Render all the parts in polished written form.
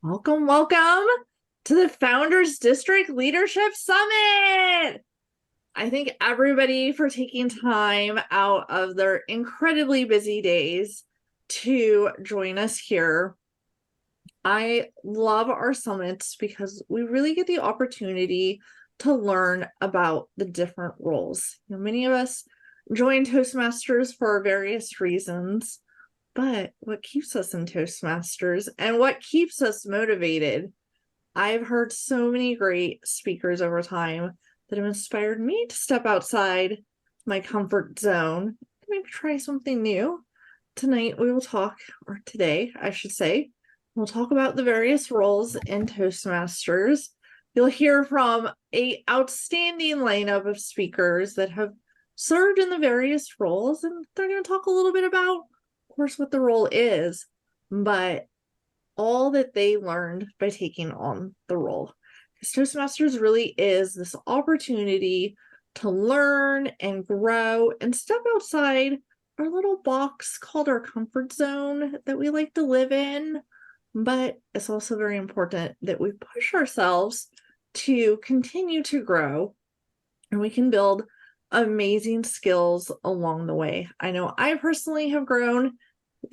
Welcome, welcome to the Founders District Leadership Summit. I thank everybody for taking time out of their incredibly busy days to join us here. I love our summits because we really get the opportunity to learn about the different roles. Many of us join Toastmasters for various reasons. But what keeps us in Toastmasters and what keeps us motivated? I've heard so many great speakers over time that have inspired me to step outside my comfort zone, maybe try something new. Tonight we will talk, or today I should say, we'll talk about the various roles in Toastmasters. You'll hear from an outstanding lineup of speakers that have served in the various roles, and they're going to talk a little bit about course what the role is, but all that they learned by taking on the role. Because Toastmasters really is this opportunity to learn and grow and step outside our little box called our comfort zone that we like to live in. But it's also very important that we push ourselves to continue to grow, and we can build amazing skills along the way. I know I personally have grown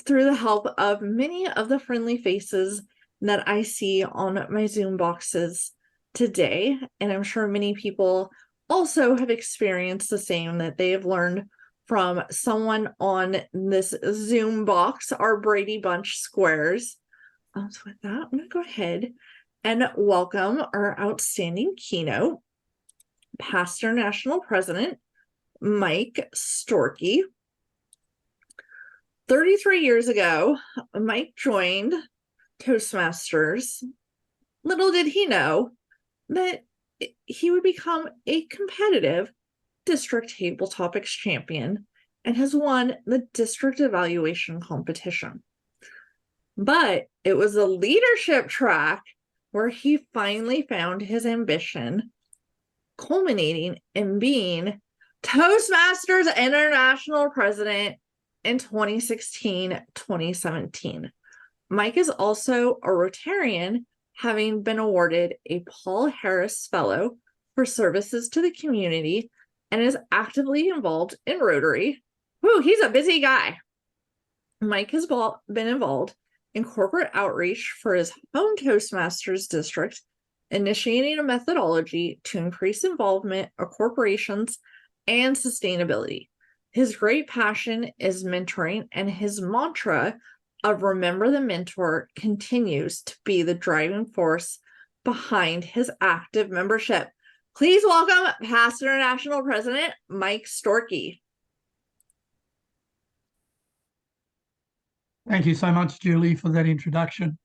through the help of many of the friendly faces that I see on my Zoom boxes today. And I'm sure many people also have experienced the same, that they have learned from someone on this Zoom box, our Brady Bunch squares. So with that, I'm going to go ahead and welcome our outstanding keynote, past National President Mike Storkey. 33 years ago, Mike joined Toastmasters. Little did he know that he would become a competitive district table topics champion and has won the district evaluation competition. But it was a leadership track where he finally found his ambition, culminating in being Toastmasters International President in 2016-2017. Mike is also a Rotarian, having been awarded a Paul Harris Fellow for services to the community, and is actively involved in Rotary. Woo, he's a busy guy. Mike has been involved in corporate outreach for his home Toastmasters district, initiating a methodology to increase involvement of corporations and sustainability. His great passion is mentoring, and his mantra of remember the mentor continues to be the driving force behind his active membership. Please welcome past International President Mike Storkey. Thank you so much, Julie, for that introduction.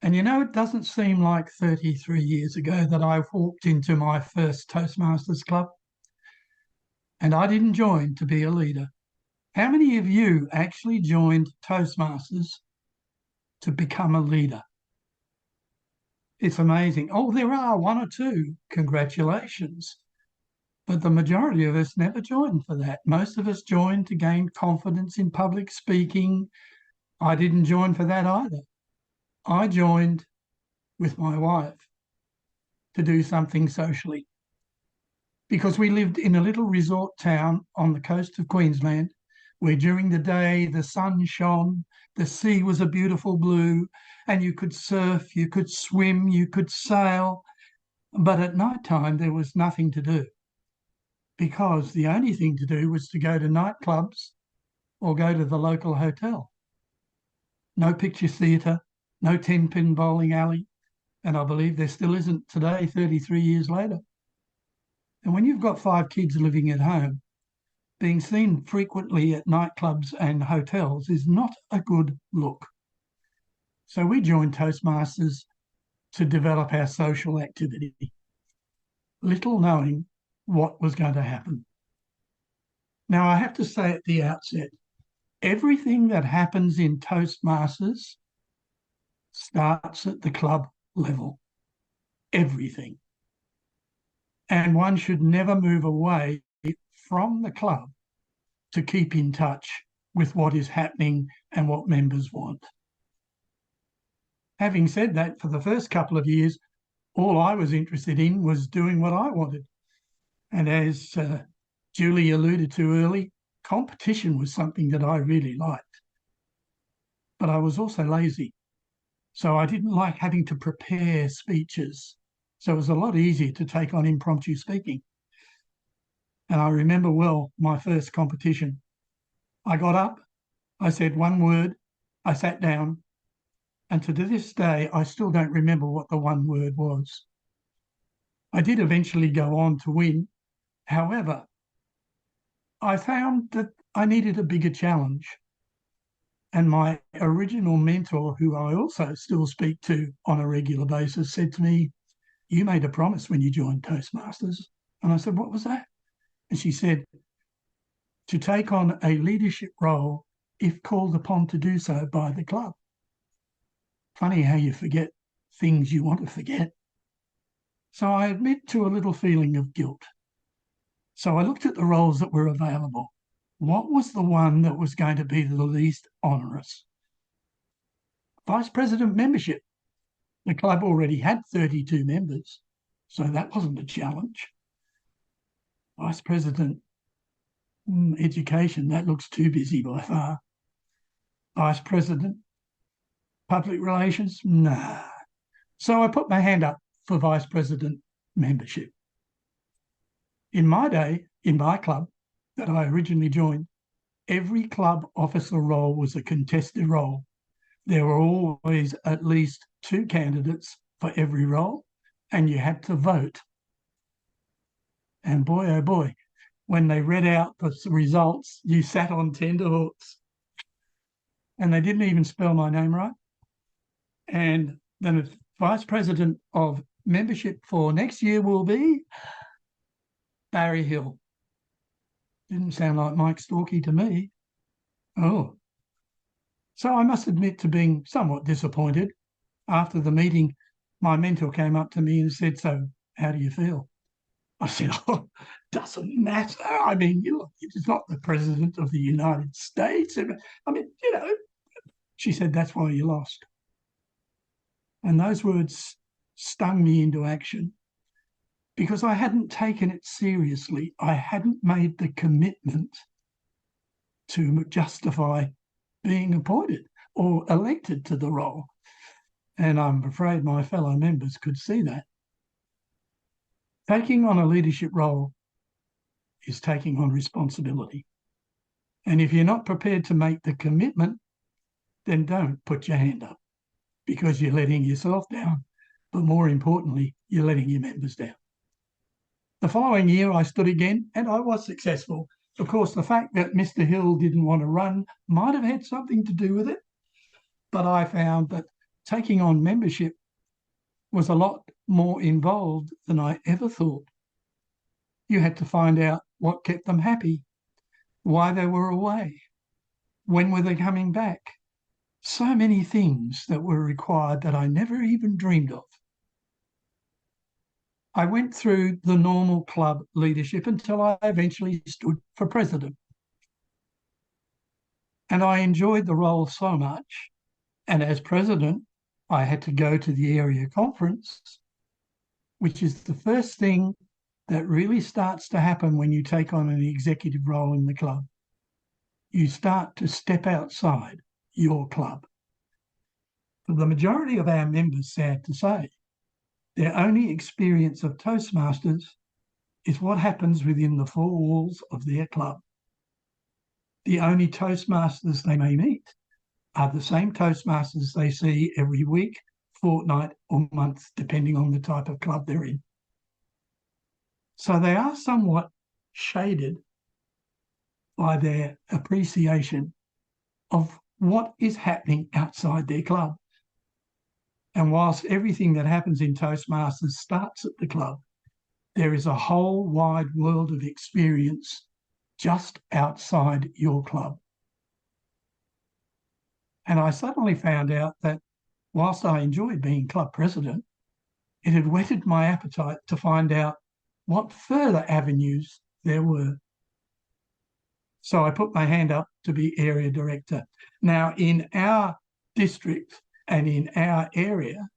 And you know, it doesn't seem like 33 years ago that I walked into my first Toastmasters Club. And I didn't join to be a leader. How many of you actually joined Toastmasters to become a leader? It's amazing. Oh, there are one or two. Congratulations. But the majority of us never joined for that. Most of us joined to gain confidence in public speaking. I didn't join for that either. I joined with my wife to do something socially, because we lived in a little resort town on the coast of Queensland, where during the day the sun shone, the sea was a beautiful blue, and you could surf, you could swim, you could sail. But at night time there was nothing to do, because the only thing to do was to go to nightclubs or go to the local hotel. No picture theatre, no 10-pin bowling alley, and I believe there still isn't today, 33 years later. And when you've got 5 kids living at home, being seen frequently at nightclubs and hotels is not a good look. So we joined Toastmasters to develop our social activity, little knowing what was going to happen. Now, I have to say at the outset, everything that happens in Toastmasters starts at the club level. Everything. And one should never move away from the club to keep in touch with what is happening and what members want. Having said that, for the first couple of years, all I was interested in was doing what I wanted. And as Julie alluded to early, competition was something that I really liked. But I was also lazy. So I didn't like having to prepare speeches. So it was a lot easier to take on impromptu speaking. And I remember well my first competition. I got up, I said one word, I sat down, and to this day, I still don't remember what the one word was. I did eventually go on to win. However, I found that I needed a bigger challenge. And my original mentor, who I also still speak to on a regular basis, said to me, "You made a promise when you joined Toastmasters." And I said, "What was that?" And she said, "To take on a leadership role if called upon to do so by the club." Funny how you forget things you want to forget. So I admit to a little feeling of guilt. So I looked at the roles that were available. What was the one that was going to be the least onerous? Vice President membership. The club already had 32 members, so that wasn't a challenge. Vice President education, that looks too busy by far. Vice President public relations, nah. So I put my hand up for Vice President membership. In my day, in my club that I originally joined, every club officer role was a contested role. There were always at least 2 candidates for every role, and you had to vote. And boy, oh boy, when they read out the results, you sat on tenterhooks. And they didn't even spell my name right. And the Vice President of membership for next year will be Barry Hill. Didn't sound like Mike Storkey to me. Oh. So I must admit to being somewhat disappointed. After the meeting, my mentor came up to me and said, "So how do you feel?" I said, "Oh, doesn't matter. I mean, it's not the President of the United States. I mean, She said, "That's why you lost." And those words stung me into action because I hadn't taken it seriously. I hadn't made the commitment to justify being appointed or elected to the role. And I'm afraid my fellow members could see that. Taking on a leadership role is taking on responsibility. And if you're not prepared to make the commitment, then don't put your hand up because you're letting yourself down. But more importantly, you're letting your members down. The following year, I stood again and I was successful. Of course, the fact that Mr. Hill didn't want to run might have had something to do with it. But I found that taking on membership was a lot more involved than I ever thought. You had to find out what kept them happy, why they were away, when were they coming back. So many things that were required that I never even dreamed of. I went through the normal club leadership until I eventually stood for president. And I enjoyed the role so much. And as president, I had to go to the area conference, which is the first thing that really starts to happen when you take on an executive role in the club. You start to step outside your club. For the majority of our members, sad to say, their only experience of Toastmasters is what happens within the 4 walls of their club. The only Toastmasters they may meet are the same Toastmasters they see every week, fortnight, or month, depending on the type of club they're in. So they are somewhat shaded by their appreciation of what is happening outside their club. And whilst everything that happens in Toastmasters starts at the club, there is a whole wide world of experience just outside your club. And I suddenly found out that whilst I enjoyed being club president, it had whetted my appetite to find out what further avenues there were. So I put my hand up to be area director. Now, in our district, And in our area,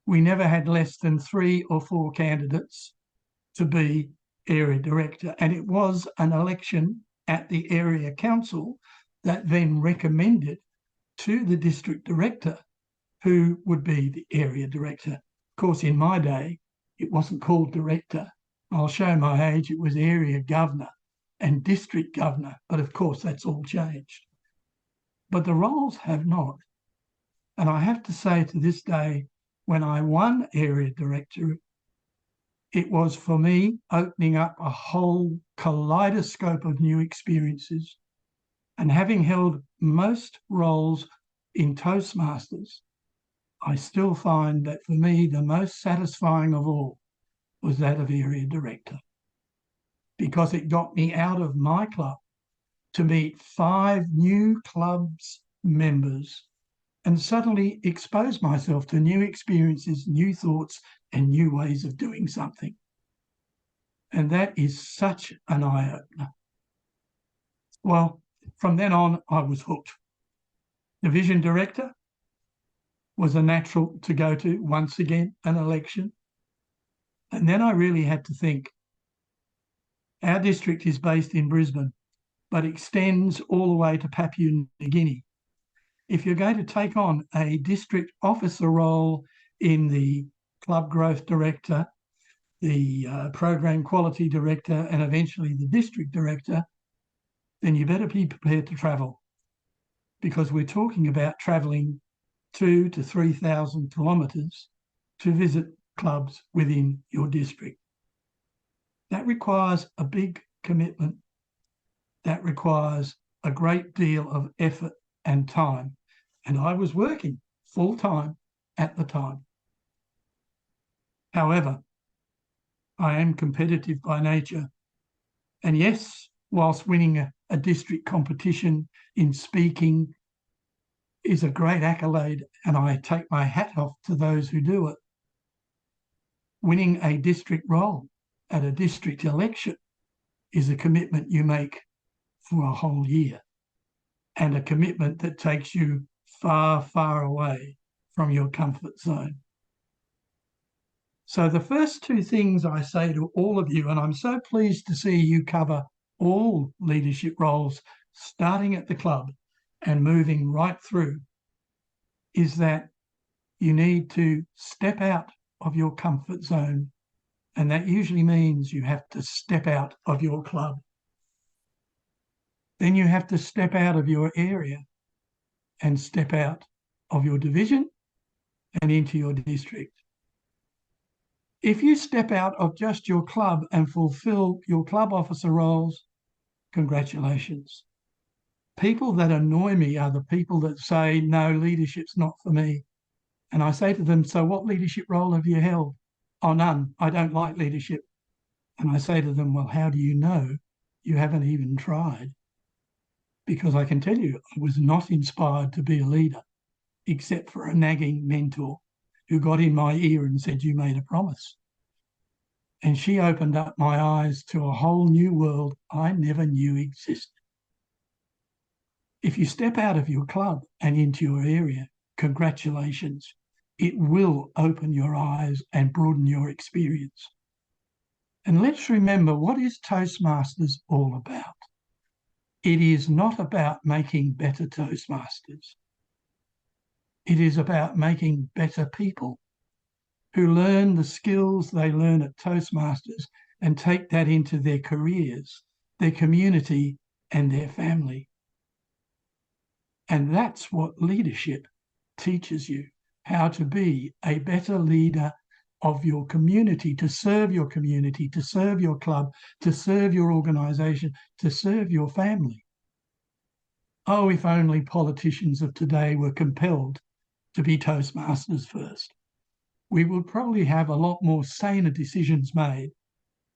we never had less than 3 or 4 candidates to be area director. And it was an election at the area council that then recommended to the district director who would be the area director. Of course, in my day, it wasn't called director. I'll show my age, it was area governor and district governor. But of course, that's all changed. But the roles have not. And I have to say, to this day, when I won area director, it was for me opening up a whole kaleidoscope of new experiences. And having held most roles in Toastmasters, I still find that for me, the most satisfying of all was that of area director, because it got me out of my club to meet 5 new clubs members and suddenly expose myself to new experiences, new thoughts, and new ways of doing something. And that is such an eye-opener. Well, from then on, I was hooked. Division director was a natural to go to, once again, an election. And then I really had to think. Our district is based in Brisbane, but extends all the way to Papua New Guinea. If you're going to take on a district officer role in the club growth director, the program quality director, and eventually the district director, then you better be prepared to travel, because we're talking about travelling 2,000 to 3,000 kilometres to visit clubs within your district. That requires a big commitment. That requires a great deal of effort and time. And I was working full-time at the time. However, I am competitive by nature. And yes, whilst winning a district competition in speaking is a great accolade, and I take my hat off to those who do it, winning a district role at a district election is a commitment you make for a whole year, and a commitment that takes you far, far away from your comfort zone. So the first 2 things I say to all of you, and I'm so pleased to see you cover all leadership roles, starting at the club and moving right through, is that you need to step out of your comfort zone. And that usually means you have to step out of your club. Then you have to step out of your area and step out of your division and into your district. If you step out of just your club and fulfill your club officer roles, congratulations. People that annoy me are the people that say, no, leadership's not for me. And I say to them, so what leadership role have you held? Oh, none. I don't like leadership. And I say to them, well, how do you know? You haven't even tried. Because I can tell you, I was not inspired to be a leader, except for a nagging mentor who got in my ear and said, you made a promise. And she opened up my eyes to a whole new world I never knew existed. If you step out of your club and into your area, congratulations. It will open your eyes and broaden your experience. And let's remember, what is Toastmasters all about? It is not about making better Toastmasters. It is about making better people who learn the skills they learn at Toastmasters and take that into their careers, their community, and their family. And that's what leadership teaches you, how to be a better leader of your community, to serve your community, to serve your club, to serve your organisation, to serve your family. Oh, if only politicians of today were compelled to be Toastmasters first. We would probably have a lot more saner decisions made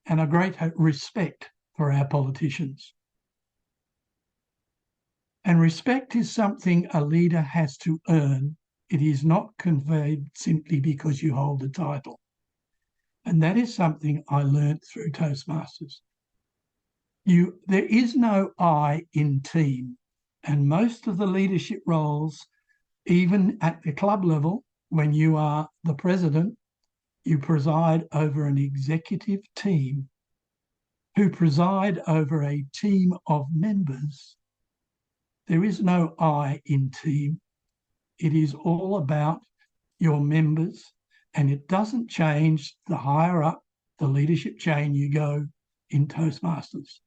and a greater respect for our politicians. And respect is something a leader has to earn. It is not conveyed simply because you hold a title. And that is something I learned through Toastmasters. There is no I in team, and most of the leadership roles Even at the club level, when you are the president, you preside over an executive team who preside over a team of members. There is no I in team. It is all about your members, and it doesn't change the higher up the leadership chain you go in Toastmasters.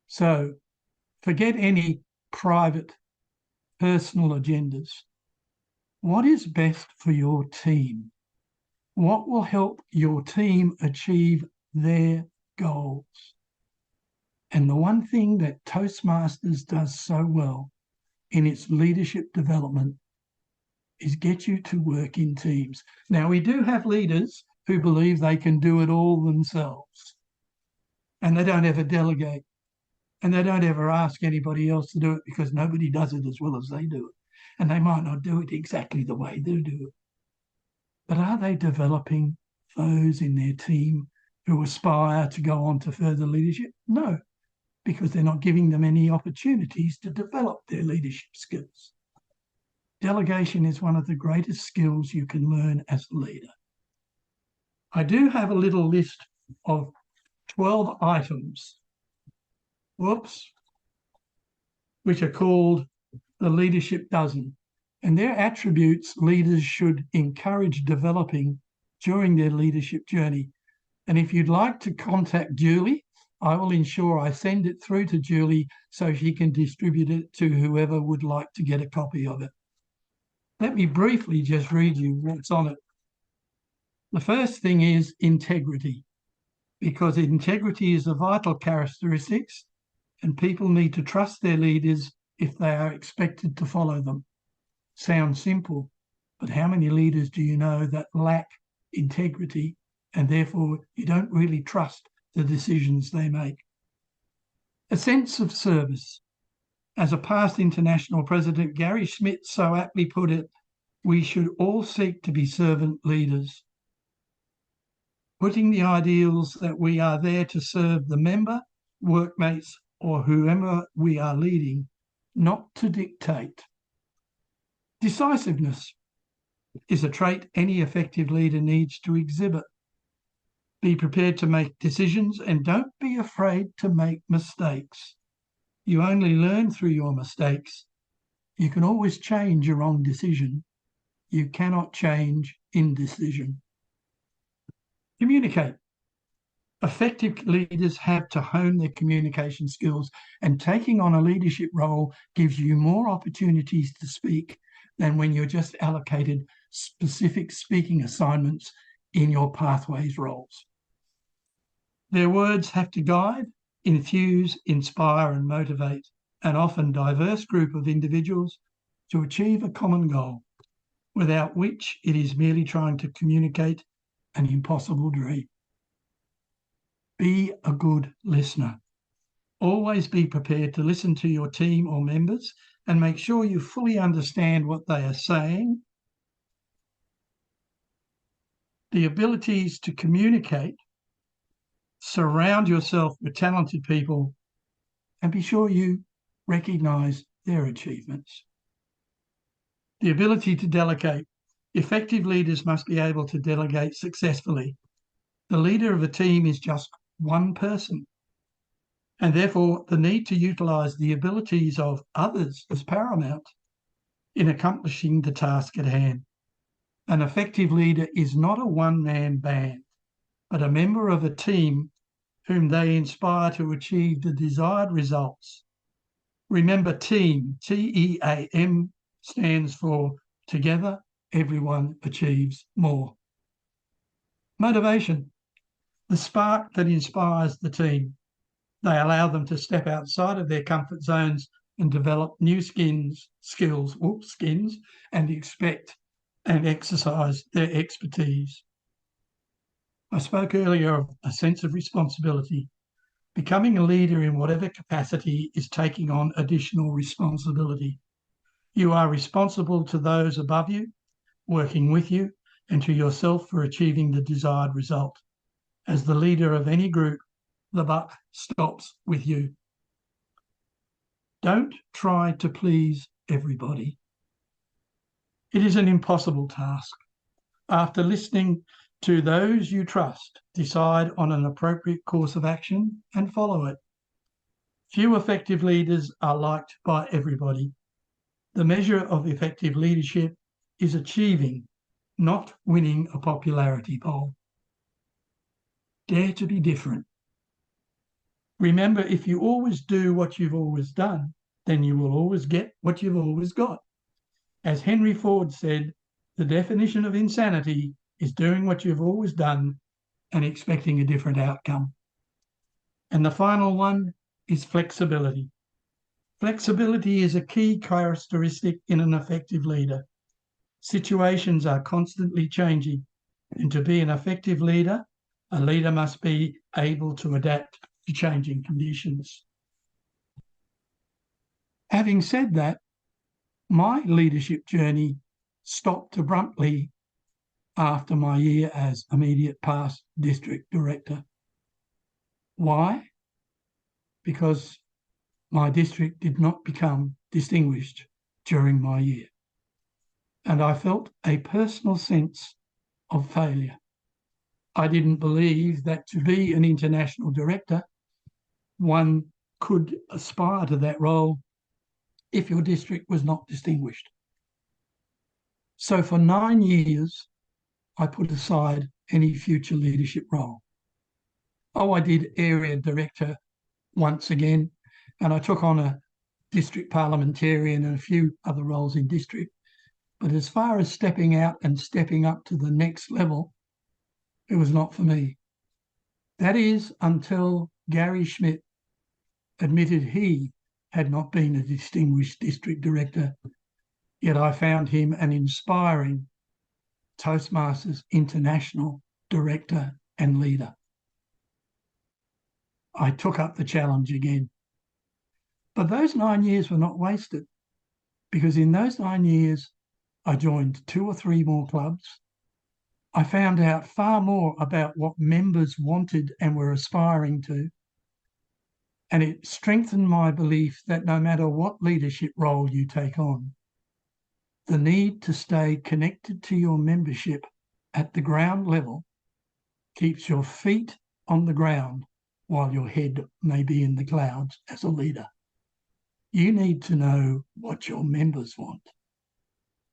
So forget any private, personal agendas. What is best for your team? What will help your team achieve their goals? And the one thing that Toastmasters does so well in its leadership development is get you to work in teams. Now, we do have leaders who believe they can do it all themselves, and they don't ever delegate, and they don't ever ask anybody else to do it because nobody does it as well as they do it, and they might not do it exactly the way they do it. But are they developing those in their team who aspire to go on to further leadership? No, because they're not giving them any opportunities to develop their leadership skills. Delegation is one of the greatest skills you can learn as a leader. I do have a little list of 12 items, which are called the Leadership Dozen, and they're attributes leaders should encourage developing during their leadership journey. And if you'd like to contact Julie, I will ensure I send it through to Julie so she can distribute it to whoever would like to get a copy of it. Let me briefly just read you what's on it. The first thing is integrity, because integrity is a vital characteristic and people need to trust their leaders if they are expected to follow them. Sounds simple, but how many leaders do you know that lack integrity and therefore you don't really trust the decisions they make? A sense of service. As a past international president, Gary Schmidt so aptly put it, we should all seek to be servant leaders, putting the ideals that we are there to serve the member, workmates, or whoever we are leading, not to dictate. Decisiveness is a trait any effective leader needs to exhibit. Be prepared to make decisions and don't be afraid to make mistakes. You only learn through your mistakes. You can always change your own decision. You cannot change indecision. Communicate. Effective leaders have to hone their communication skills, and taking on a leadership role gives you more opportunities to speak than when you're just allocated specific speaking assignments in your pathways roles. Their words have to guide, infuse, inspire, and motivate an often diverse group of individuals to achieve a common goal, without which it is merely trying to communicate an impossible dream. Be a good listener. Always be prepared to listen to your team or members and make sure you fully understand what they are saying. The abilities to communicate. Surround yourself with talented people and be sure you recognise their achievements. The ability to delegate. Effective leaders must be able to delegate successfully. The leader of a team is just one person, and therefore the need to utilise the abilities of others is paramount in accomplishing the task at hand. An effective leader is not a one-man band, but a member of a team whom they inspire to achieve the desired results. Remember, team, T-E-A-M, stands for together, everyone achieves more. Motivation, the spark that inspires the team. They allow them to step outside of their comfort zones and develop new skills, and expect and exercise their expertise. I spoke earlier of a sense of responsibility. Becoming a leader in whatever capacity is taking on additional responsibility. You are responsible to those above you, working with you, and to yourself for achieving the desired result. As the leader of any group, the buck stops with you. Don't try to please everybody. It is an impossible task. After listening to those you trust, decide on an appropriate course of action and follow it. Few effective leaders are liked by everybody. The measure of effective leadership is achieving, not winning a popularity poll. Dare to be different. Remember, if you always do what you've always done, then you will always get what you've always got. As Henry Ford said, the definition of insanity is doing what you've always done and expecting a different outcome. And the final one is flexibility. Flexibility is a key characteristic in an effective leader. Situations are constantly changing, and to be an effective leader, a leader must be able to adapt to changing conditions. Having said that, my leadership journey stopped abruptly after my year as immediate past district director. Why? Because my district did not become distinguished during my year, and I felt a personal sense of failure. I didn't believe that to be an international director, one could aspire to that role if your district was not distinguished. So for 9 years, I put aside any future leadership role. Oh, I did area director once again, and I took on a district parliamentarian and a few other roles in district. But as far as stepping out and stepping up to the next level, it was not for me. That is until Gary Schmidt admitted he had not been a distinguished district director, yet I found him an inspiring Toastmasters International director and leader. I took up the challenge again. But those 9 years were not wasted, because in those 9 years, I joined 2 or 3 more clubs. I found out far more about what members wanted and were aspiring to. And it strengthened my belief that no matter what leadership role you take on, the need to stay connected to your membership at the ground level keeps your feet on the ground while your head may be in the clouds as a leader. You need to know what your members want,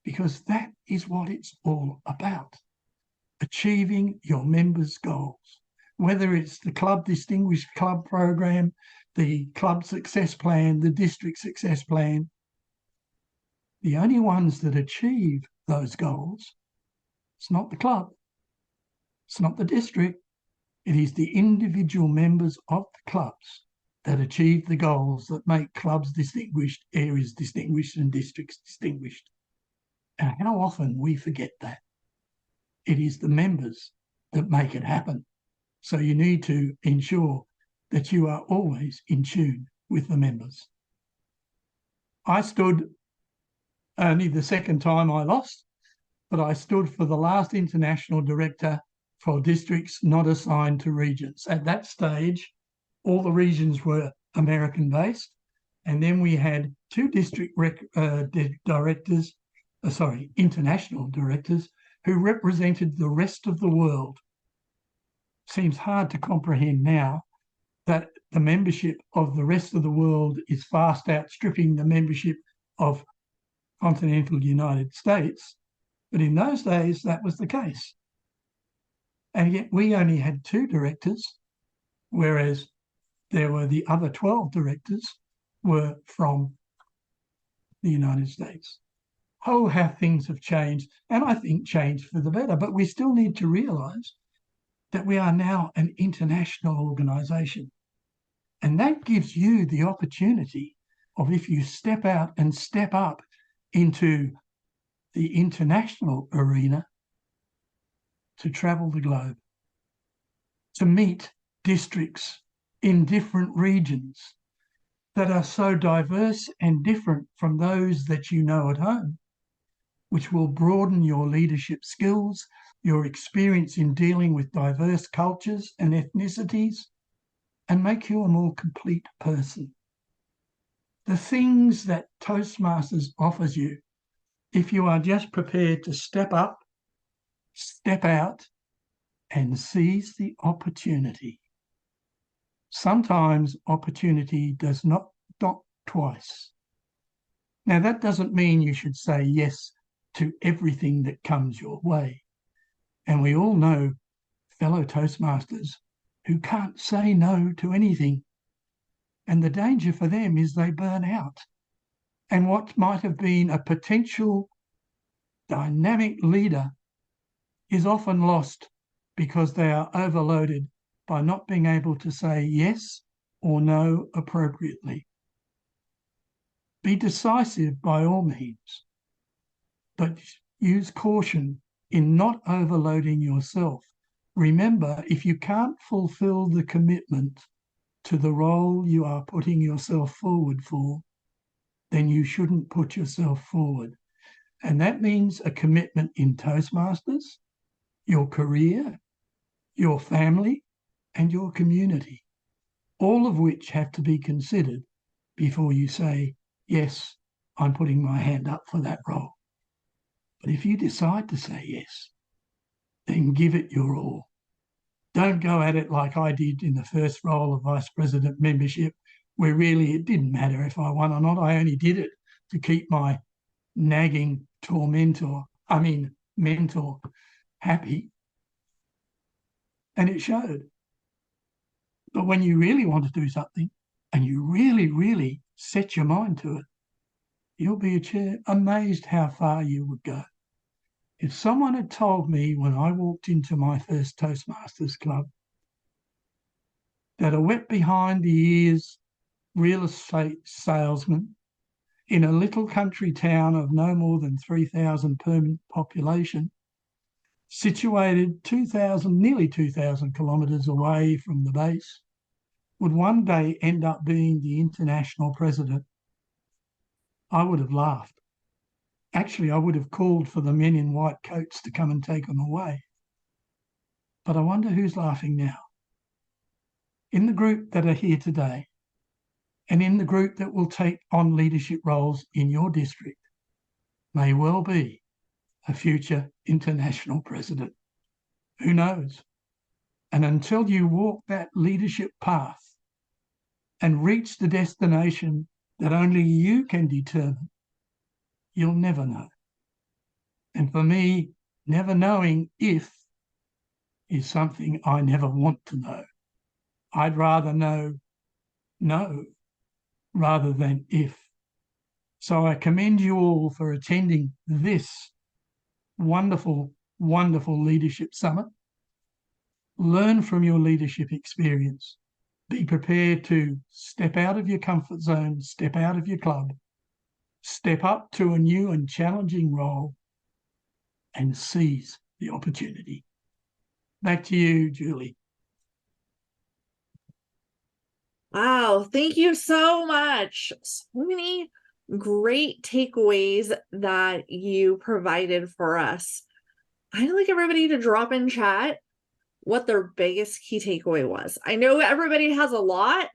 because that is what it's all about. Achieving your members' goals, whether it's the Club Distinguished Club Program, the Club Success Plan, the District Success Plan. The only ones that achieve those goals, it's not the club, it's not the district, it is the individual members of the clubs that achieve the goals that make clubs distinguished, areas distinguished, and districts distinguished. And how often we forget that. It is the members that make it happen. So you need to ensure that you are always in tune with the members. I stood only the second time I lost, but I stood for the last international director for districts not assigned to regions. At that stage, all the regions were American-based, and then we had 2 international directors who represented the rest of the world. Seems hard to comprehend now that the membership of the rest of the world is fast outstripping the membership of continental United States, but in those days that was the case. And yet we only had 2 directors, whereas there were the other 12 directors were from the United States. Oh, how things have changed, and I think changed for the better, but we still need to realise that we are now an international organisation. And that gives you the opportunity of, if you step out and step up into the international arena, to travel the globe, to meet districts in different regions that are so diverse and different from those that you know at home, which will broaden your leadership skills, your experience in dealing with diverse cultures and ethnicities, and make you a more complete person. the things that Toastmasters offers you, if you are just prepared to step up, step out, and seize the opportunity. Sometimes opportunity does not knock twice. Now, that doesn't mean you should say yes to everything that comes your way. And we all know fellow Toastmasters who can't say no to anything. And the danger for them is they burn out. And what might have been a potential dynamic leader is often lost because they are overloaded by not being able to say yes or no appropriately. Be decisive by all means, but use caution in not overloading yourself. Remember, if you can't fulfill the commitment to the role you are putting yourself forward for, then you shouldn't put yourself forward. And that means a commitment in Toastmasters, your career, your family, and your community, all of which have to be considered before you say, yes, I'm putting my hand up for that role. But if you decide to say yes, then give it your all. Don't go at it like I did in the first role of Vice President membership, where really it didn't matter if I won or not. I only did it to keep my nagging mentor happy. And it showed. But when you really want to do something and you really, really set your mind to it, you'll be amazed how far you would go. If someone had told me when I walked into my first Toastmasters club that a wet behind the ears real estate salesman in a little country town of no more than 3,000 permanent population, situated nearly 2,000 kilometres away from the base, would one day end up being the international president, I would have laughed. Actually, I would have called for the men in white coats to come and take them away. But I wonder who's laughing now. In the group that are here today, and in the group that will take on leadership roles in your district, may well be a future international president. Who knows? And until you walk that leadership path and reach the destination that only you can determine, you'll never know. And for me, never knowing if is something I never want to know. I'd rather know no rather than if. So I commend you all for attending this wonderful, wonderful leadership summit. Learn from your leadership experience. Be prepared to step out of your comfort zone, step out of your club, step up to a new and challenging role, and seize the opportunity. Back to you, Julie. Wow, thank you so much. So many great takeaways that you provided for us. I'd like everybody to drop in chat what their biggest key takeaway was. I know everybody has a lot,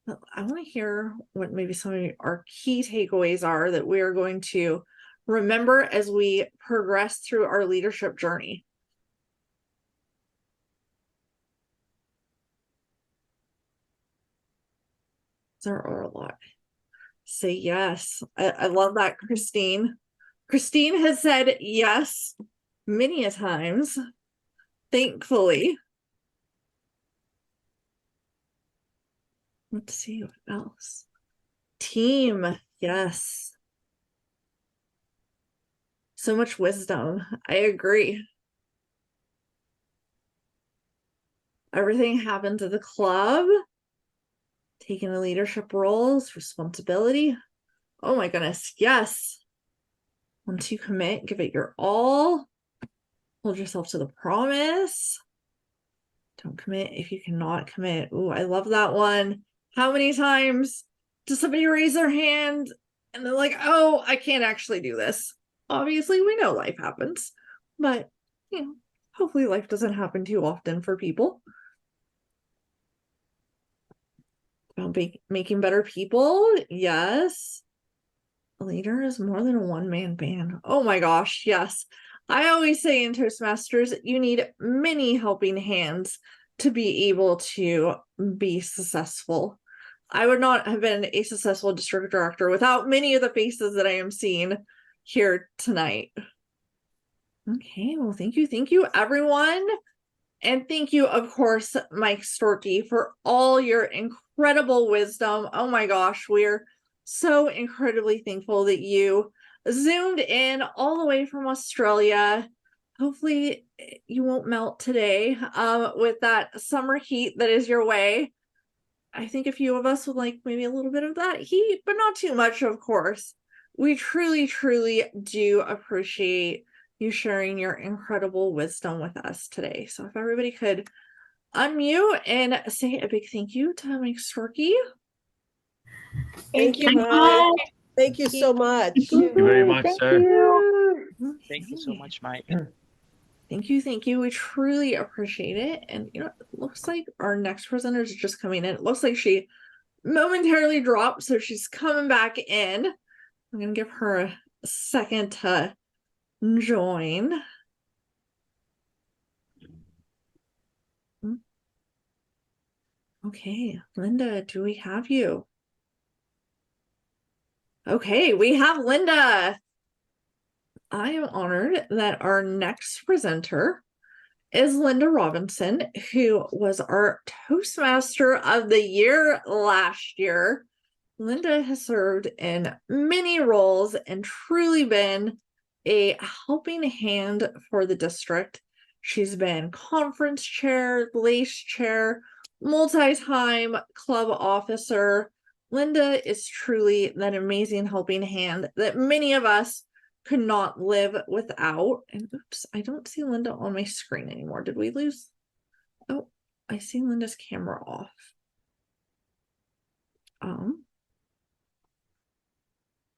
but I want to hear what maybe some of our key takeaways are that we are going to remember as we progress through our leadership journey. There are a lot. Say yes. I love that, Christine. Christine has said yes many a times, thankfully. Let's see what else. Team, yes. So much wisdom. I agree. Everything happened to the club. Taking a leadership roles, responsibility. Oh my goodness, yes. Once you commit, give it your all. Hold yourself to the promise. Don't commit if you cannot commit. Ooh, I love that one. How many times does somebody raise their hand and they're like, oh, I can't actually do this? Obviously, we know life happens, but hopefully life doesn't happen too often for people. About making better people. Yes. A leader is more than a one-man band. Oh my gosh, yes. I always say in Toastmasters, you need many helping hands to be able to be successful. I would not have been a successful district director without many of the faces that I am seeing here tonight. Okay, well, thank you, everyone. And thank you, of course, Mike Storkey, for all your incredible wisdom. Oh my gosh, we're so incredibly thankful that you zoomed in all the way from Australia. Hopefully you won't melt today with that summer heat that is your way. I think a few of us would like maybe a little bit of that heat, but not too much, of course. We truly, truly do appreciate you sharing your incredible wisdom with us today. So if everybody could unmute and say a big thank you to Mike Storkey. Thank you, Mike. Thank you so much. Thank you very much, sir. Okay. Thank you so much, Mike. Thank you. We truly appreciate it. And you know, it looks like our next presenter is just coming in. It looks like she momentarily dropped, so she's coming back in. I'm gonna give her a second to join. Okay, Linda, do we have you? Okay, we have Linda. I am honored that our next presenter is Linda Robinson, who was our Toastmaster of the Year last year. Linda has served in many roles and truly been a helping hand for the district. She's been conference chair, LACE chair, multi-time club officer. Linda is truly that amazing helping hand that many of us could not live without. And oops, I don't see Linda on my screen anymore. Did we lose? Oh, I see Linda's camera off.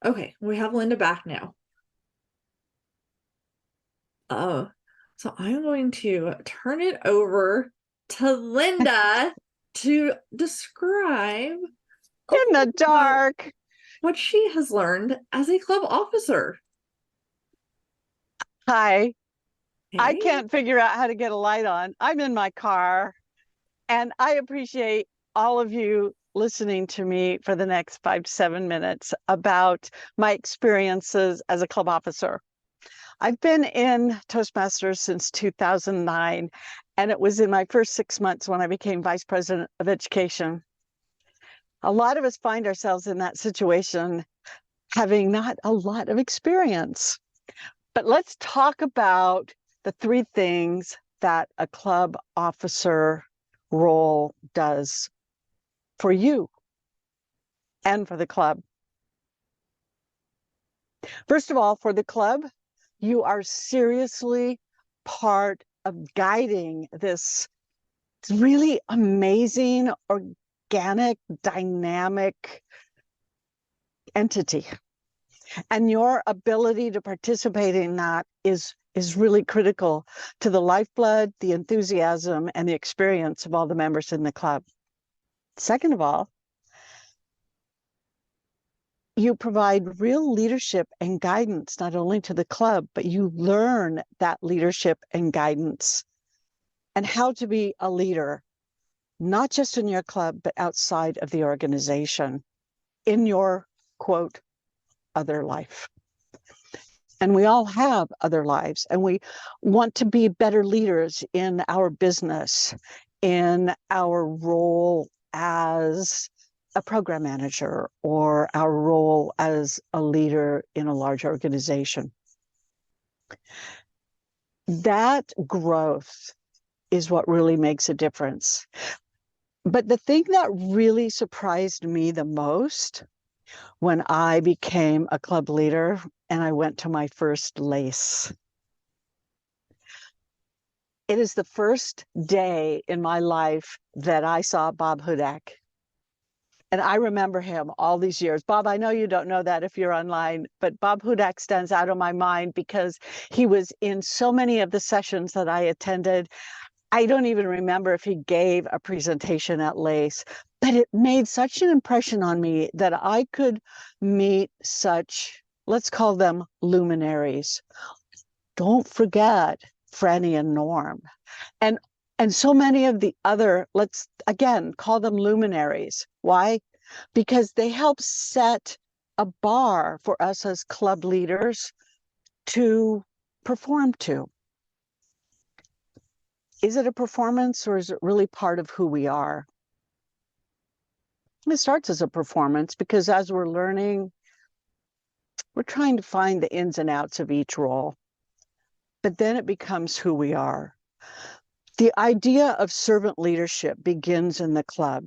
Okay, we have Linda back now. So I'm going to turn it over to Linda to describe in the dark what she has learned as a club officer. Hi. Hey. I can't figure out how to get a light on. I'm in my car, and I appreciate all of you listening to me for the next 5 to 7 minutes about my experiences as a club officer. I've been in Toastmasters since 2009, and it was in my first 6 months when I became Vice President of Education. A lot of us find ourselves in that situation having not a lot of experience. But let's talk about the 3 things that a club officer role does for you and for the club. First of all, for the club, you are seriously part of guiding this really amazing, organic, dynamic entity. And your ability to participate in that is really critical to the lifeblood, the enthusiasm, and the experience of all the members in the club. Second of all, you provide real leadership and guidance, not only to the club, but you learn that leadership and guidance and how to be a leader, not just in your club, but outside of the organization, in your, quote, other life. And we all have other lives, and we want to be better leaders in our business, in our role as a program manager, or our role as a leader in a large organization. That growth is what really makes a difference. But the thing that really surprised me the most when I became a club leader and I went to my first LACE. It is the first day in my life that I saw Bob Hudak. And I remember him all these years. Bob, I know you don't know that if you're online, but Bob Hudak stands out of my mind because he was in so many of the sessions that I attended. I don't even remember if he gave a presentation at LACE, but it made such an impression on me that I could meet such, let's call them luminaries. Don't forget Franny and Norm. And so many of the other, let's again call them luminaries. Why? Because they help set a bar for us as club leaders to perform to. Is it a performance, or is it really part of who we are? It starts as a performance because as we're learning, we're trying to find the ins and outs of each role, but then it becomes who we are. The idea of servant leadership begins in the club.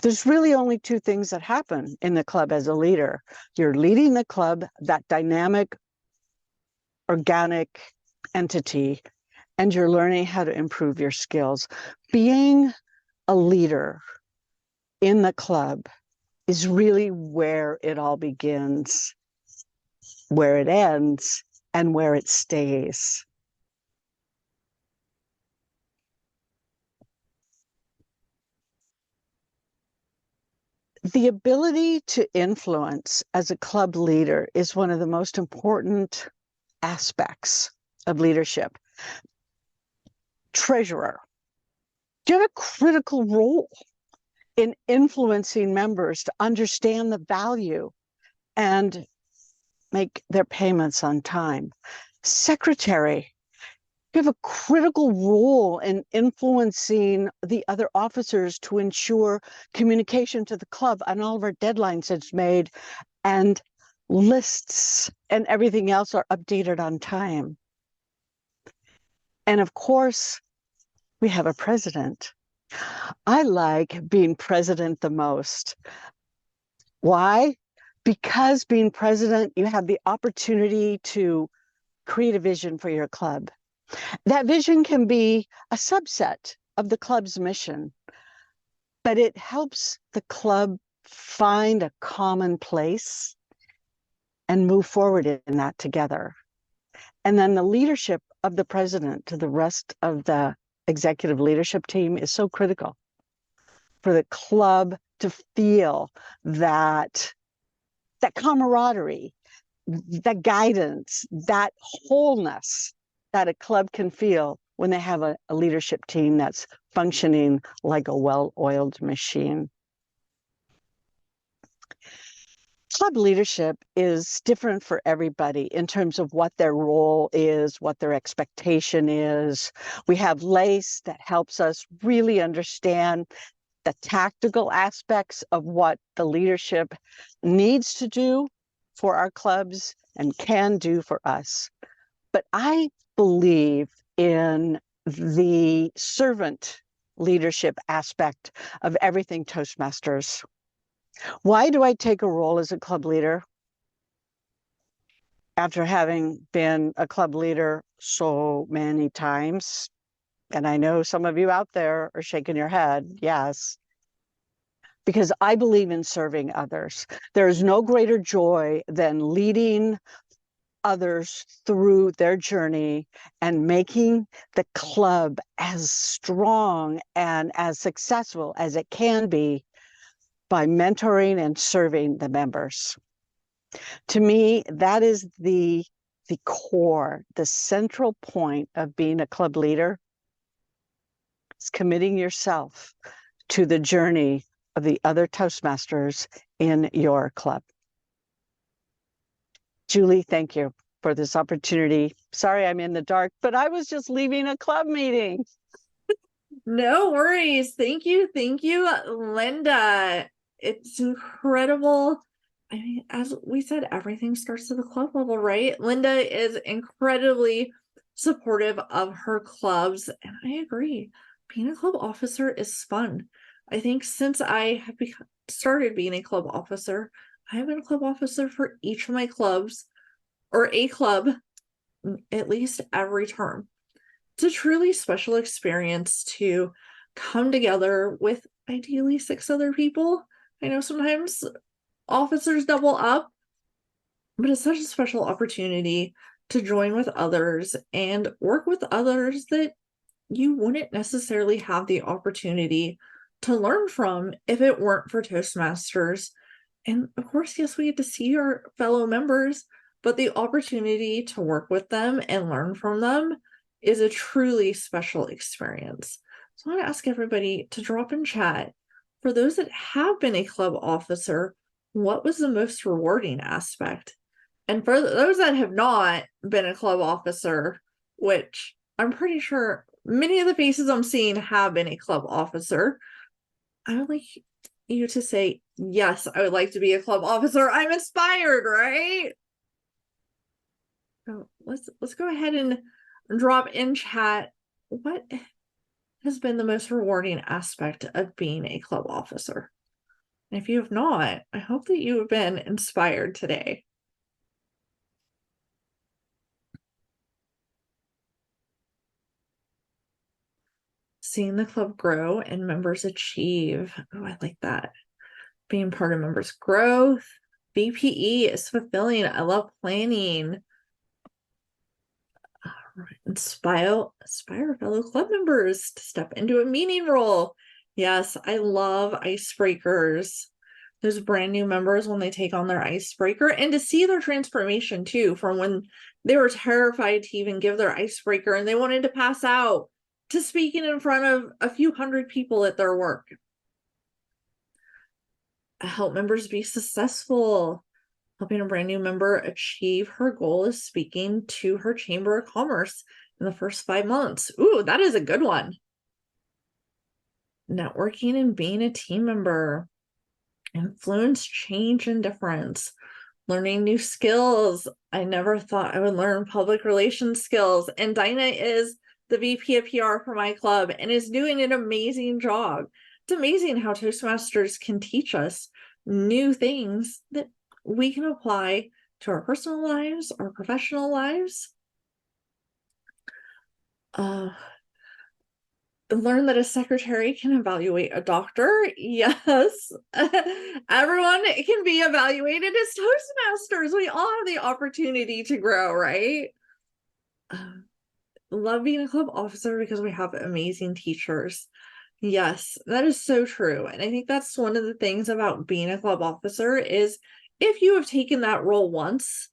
There's really only two things that happen in the club as a leader. You're leading the club, that dynamic, organic entity, and you're learning how to improve your skills. Being a leader in the club is really where it all begins, where it ends, and where it stays. The ability to influence as a club leader is one of the most important aspects of leadership. Treasurer, you have a critical role in influencing members to understand the value and make their payments on time. Secretary, you have a critical role in influencing the other officers to ensure communication to the club on all of our deadlines that's made, and lists and everything else are updated on time. And of course, we have a president. I like being president the most. Why? Because being president, you have the opportunity to create a vision for your club. That vision can be a subset of the club's mission, but it helps the club find a common place and move forward in that together. And then the leadership of the president to the rest of the executive leadership team is so critical for the club to feel that camaraderie, that guidance, that wholeness that a club can feel when they have a leadership team that's functioning like a well-oiled machine. Club leadership is different for everybody in terms of what their role is, what their expectation is. We have LACE that helps us really understand the tactical aspects of what the leadership needs to do for our clubs and can do for us. But I believe in the servant leadership aspect of everything Toastmasters. Why do I take a role as a club leader? After having been a club leader so many times, and I know some of you out there are shaking your head, yes, because I believe in serving others. There is no greater joy than leading others through their journey and making the club as strong and as successful as it can be by mentoring and serving the members. To me, that is the core, the central point of being a club leader. It's committing yourself to the journey of the other Toastmasters in your club. Julie, thank you for this opportunity. Sorry I'm in the dark, but I was just leaving a club meeting. No worries. Thank you, Linda. It's incredible. I mean, as we said, everything starts at the club level, right? Linda is incredibly supportive of her clubs, and I agree. Being a club officer is fun. I think since I have started being a club officer, I have been a club officer for each of my clubs, or a club, at least every term. It's a truly special experience to come together with ideally 6 other people. I know sometimes officers double up, but it's such a special opportunity to join with others and work with others that you wouldn't necessarily have the opportunity to learn from if it weren't for Toastmasters. And of course, yes, we get to see our fellow members, but the opportunity to work with them and learn from them is a truly special experience. So I want to ask everybody to drop in chat. For those that have been a club officer, what was the most rewarding aspect? And for those that have not been a club officer, which I'm pretty sure many of the faces I'm seeing have been a club officer, I would like you to say, yes, I would like to be a club officer. I'm inspired, right? So let's go ahead and drop in chat what has been the most rewarding aspect of being a club officer. And if you have not, I hope that you have been inspired today. Seeing the club grow and members achieve. Oh, I like that. Being part of members' growth. BPE is fulfilling. I love planning. Inspire fellow club members to step into a meeting role. Yes, I love icebreakers. Those brand new members when they take on their icebreaker, and to see their transformation too, from when they were terrified to even give their icebreaker and they wanted to pass out, to speaking in front of a few hundred people at their work. Help members be successful. Helping a brand new member achieve her goal of speaking to her Chamber of Commerce in the first 5 months. Ooh, that is a good one. Networking and being a team member. Influence, change, and difference. Learning new skills. I never thought I would learn public relations skills. And Dinah is the VP of PR for my club and is doing an amazing job. It's amazing how Toastmasters can teach us new things that we can apply to our personal lives, our professional lives. Learn that a secretary can evaluate a doctor. Yes, everyone can be evaluated as Toastmasters. We all have the opportunity to grow, right? Love being a club officer because we have amazing teachers. Yes, that is so true. And I think that's one of the things about being a club officer is if you have taken that role once,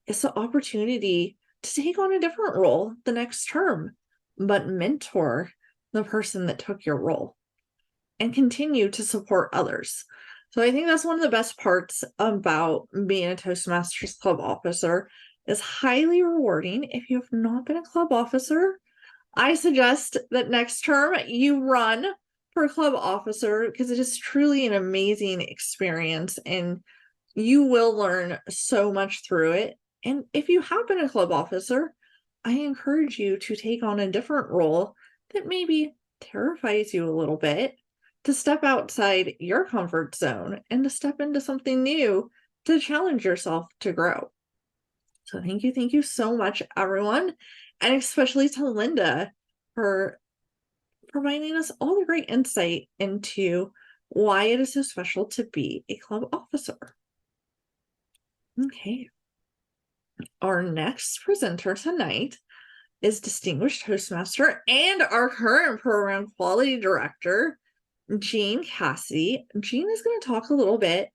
it's the opportunity to take on a different role the next term, but mentor the person that took your role and continue to support others. So I think that's one of the best parts about being a Toastmasters club officer. Is highly rewarding. If you have not been a club officer, I suggest that next term you run for club officer because it is truly an amazing experience and you will learn so much through it. And if you have been a club officer, I encourage you to take on a different role that maybe terrifies you a little bit, to step outside your comfort zone and to step into something new, to challenge yourself to grow. So thank you so much, everyone, and especially to Linda for providing us all the great insight into why it is so special to be a club officer. Okay. Our next presenter tonight is Distinguished Toastmaster and our current program quality director, Jean Cassidy. Jean is going to talk a little bit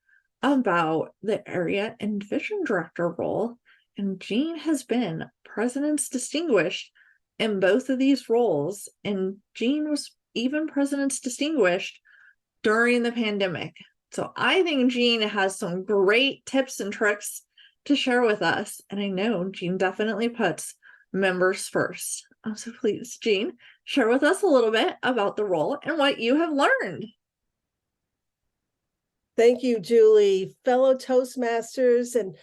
about the area and division director role. And Jean has been President's Distinguished in both of these roles. And Jean was even President's Distinguished during the pandemic. So I think Jean has some great tips and tricks to share with us. And I know Jean definitely puts members first. So please, Jean, share with us a little bit about the role and what you have learned. Thank you, Julie. Fellow Toastmasters and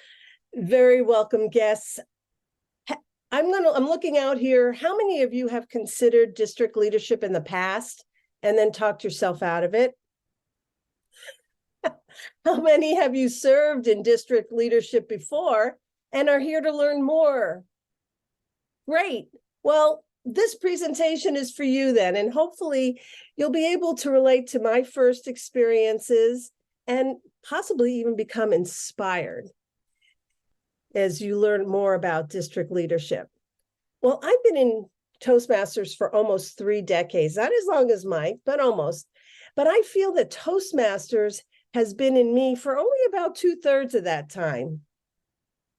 very welcome guests. I'm looking out here. How many of you have considered district leadership in the past and then talked yourself out of it? How many have you served in district leadership before and are here to learn more? Great. Well, this presentation is for you then, and hopefully you'll be able to relate to my first experiences and possibly even become inspired as you learn more about district leadership. Well, I've been in Toastmasters for almost 3 decades, not as long as Mike, but almost. But I feel that Toastmasters has been in me for only about 2/3 of that time.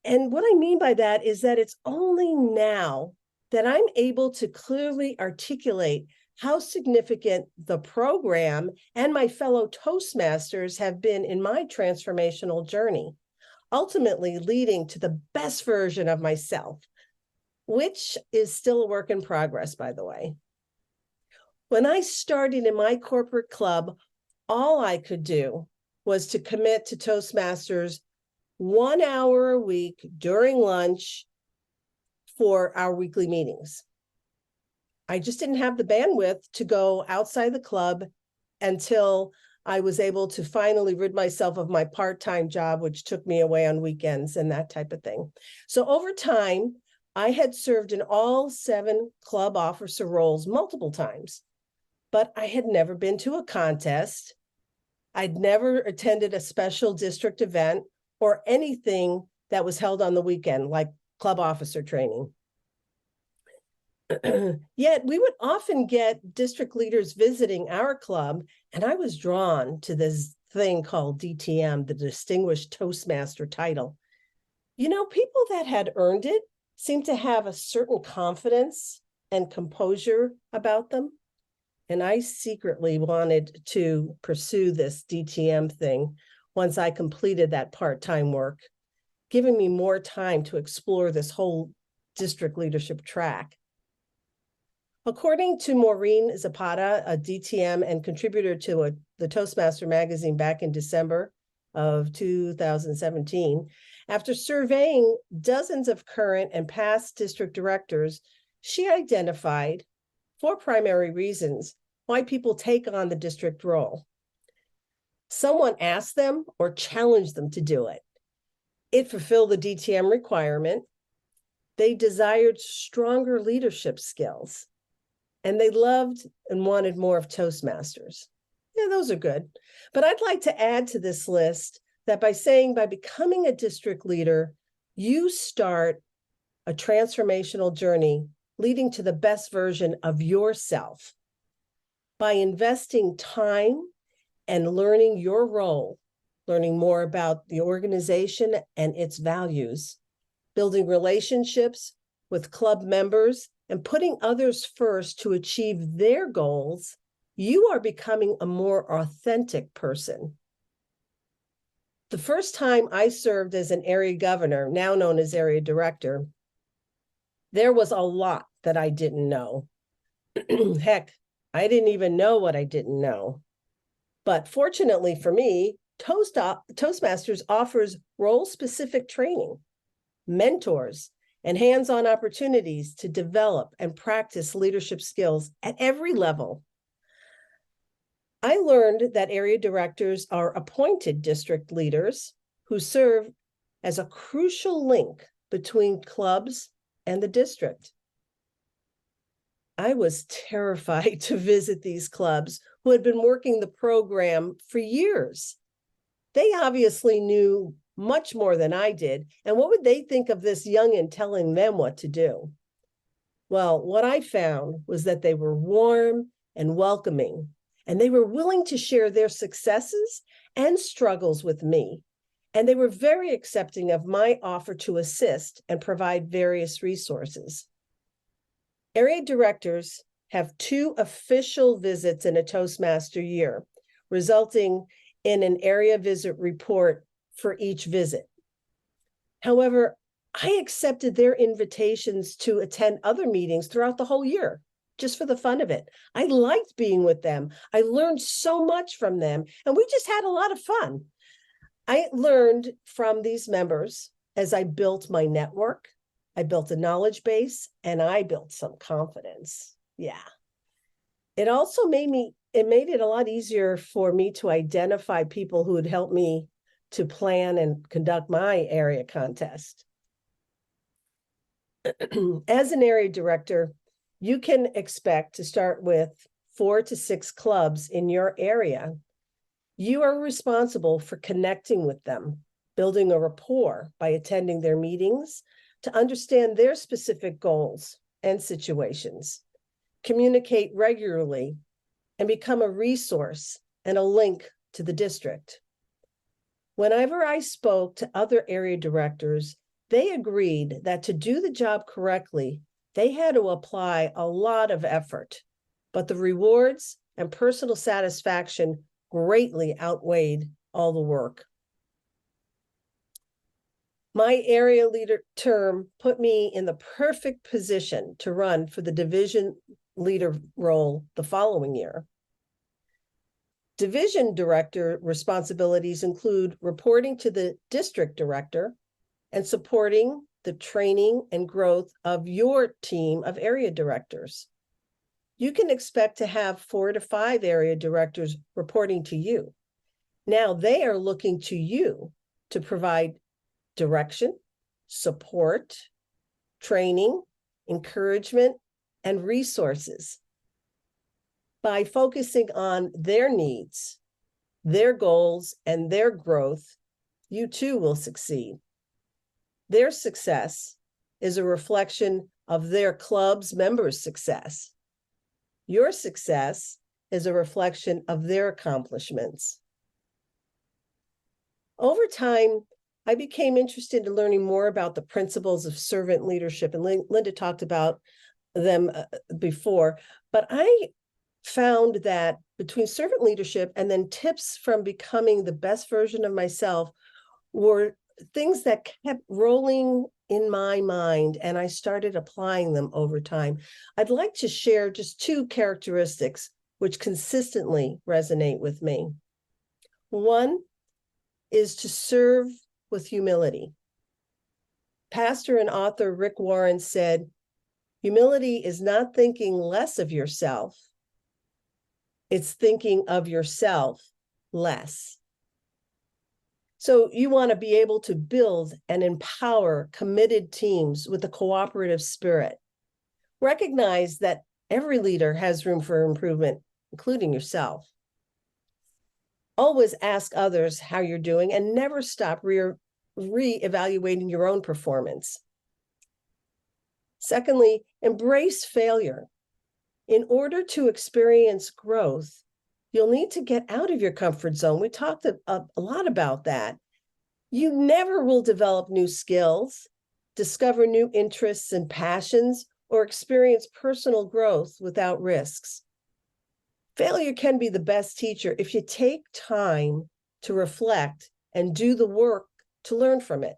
And what I mean by that is that it's only now that I'm able to clearly articulate how significant the program and my fellow Toastmasters have been in my transformational journey, ultimately leading to the best version of myself, which is still a work in progress, by the way. When I started in my corporate club, all I could do was to commit to Toastmasters 1 hour a week during lunch for our weekly meetings. I just didn't have the bandwidth to go outside the club until I was able to finally rid myself of my part-time job, which took me away on weekends and that type of thing. So over time, I had served in all 7 club officer roles multiple times, but I had never been to a contest. I'd never attended a special district event or anything that was held on the weekend, like club officer training. Yet we would often get district leaders visiting our club, and I was drawn to this thing called DTM, the Distinguished Toastmaster title. You know, people that had earned it seemed to have a certain confidence and composure about them. And I secretly wanted to pursue this DTM thing once I completed that part-time work, giving me more time to explore this whole district leadership track. According to Maureen Zapata, a DTM and contributor to the Toastmaster magazine back in December of 2017, after surveying dozens of current and past district directors, she identified 4 primary reasons why people take on the district role. Someone asked them or challenged them to do it. It fulfilled the DTM requirement. They desired stronger leadership skills. And they loved and wanted more of Toastmasters. Yeah, those are good. But I'd like to add to this list that by becoming a district leader, you start a transformational journey leading to the best version of yourself. By investing time and learning your role, learning more about the organization and its values, building relationships with club members, and putting others first to achieve their goals, you are becoming a more authentic person. The first time I served as an area governor, now known as area director, there was a lot that I didn't know. Heck, I didn't even know what I didn't know. But fortunately for me, Toastmasters offers role-specific training, mentors, and hands-on opportunities to develop and practice leadership skills at every level. I learned that area directors are appointed district leaders who serve as a crucial link between clubs and the district. I was terrified to visit these clubs who had been working the program for years. They obviously knew much more than I did. And what would they think of this youngin telling them what to do? Well, what I found was that they were warm and welcoming, and they were willing to share their successes and struggles with me. And they were very accepting of my offer to assist and provide various resources. Area directors have 2 official visits in a Toastmaster year, resulting in an area visit report for each visit. However, I accepted their invitations to attend other meetings throughout the whole year, just for the fun of it. I liked being with them. I learned so much from them, and we just had a lot of fun. I learned from these members as I built my network. I built a knowledge base, and I built some confidence. Yeah. It also made it a lot easier for me to identify people who would help me to plan and conduct my area contest. As an area director, you can expect to start with 4 to 6 clubs in your area. You are responsible for connecting with them, building a rapport by attending their meetings to understand their specific goals, and situations, communicate regularly, and become a resource and a link to the district. Whenever I spoke to other area directors, they agreed that to do the job correctly, they had to apply a lot of effort, but the rewards and personal satisfaction greatly outweighed all the work. My area leader term put me in the perfect position to run for the division leader role the following year. Division director responsibilities include reporting to the district director and supporting the training and growth of your team of area directors. You can expect to have 4 to 5 area directors reporting to you. Now they are looking to you to provide direction, support, training, encouragement, and resources. By focusing on their needs, their goals, and their growth, you too will succeed. Their success is a reflection of their club's members' success. Your success is a reflection of their accomplishments. Over time, I became interested in learning more about the principles of servant leadership, and Linda talked about them before, but I found that between servant leadership and then tips from becoming the best version of myself were things that kept rolling in my mind, and I started applying them over time. I'd like to share just 2 characteristics which consistently resonate with me. One is to serve with humility. Pastor and author Rick Warren said, "Humility is not thinking less of yourself, it's thinking of yourself less." So you want to be able to build and empower committed teams with a cooperative spirit. Recognize that every leader has room for improvement, including yourself. Always ask others how you're doing and never stop re-evaluating your own performance. Secondly, embrace failure. In order to experience growth, you'll need to get out of your comfort zone. We talked a lot about that. You never will develop new skills, discover new interests and passions, or experience personal growth without risks. Failure can be the best teacher if you take time to reflect and do the work to learn from it.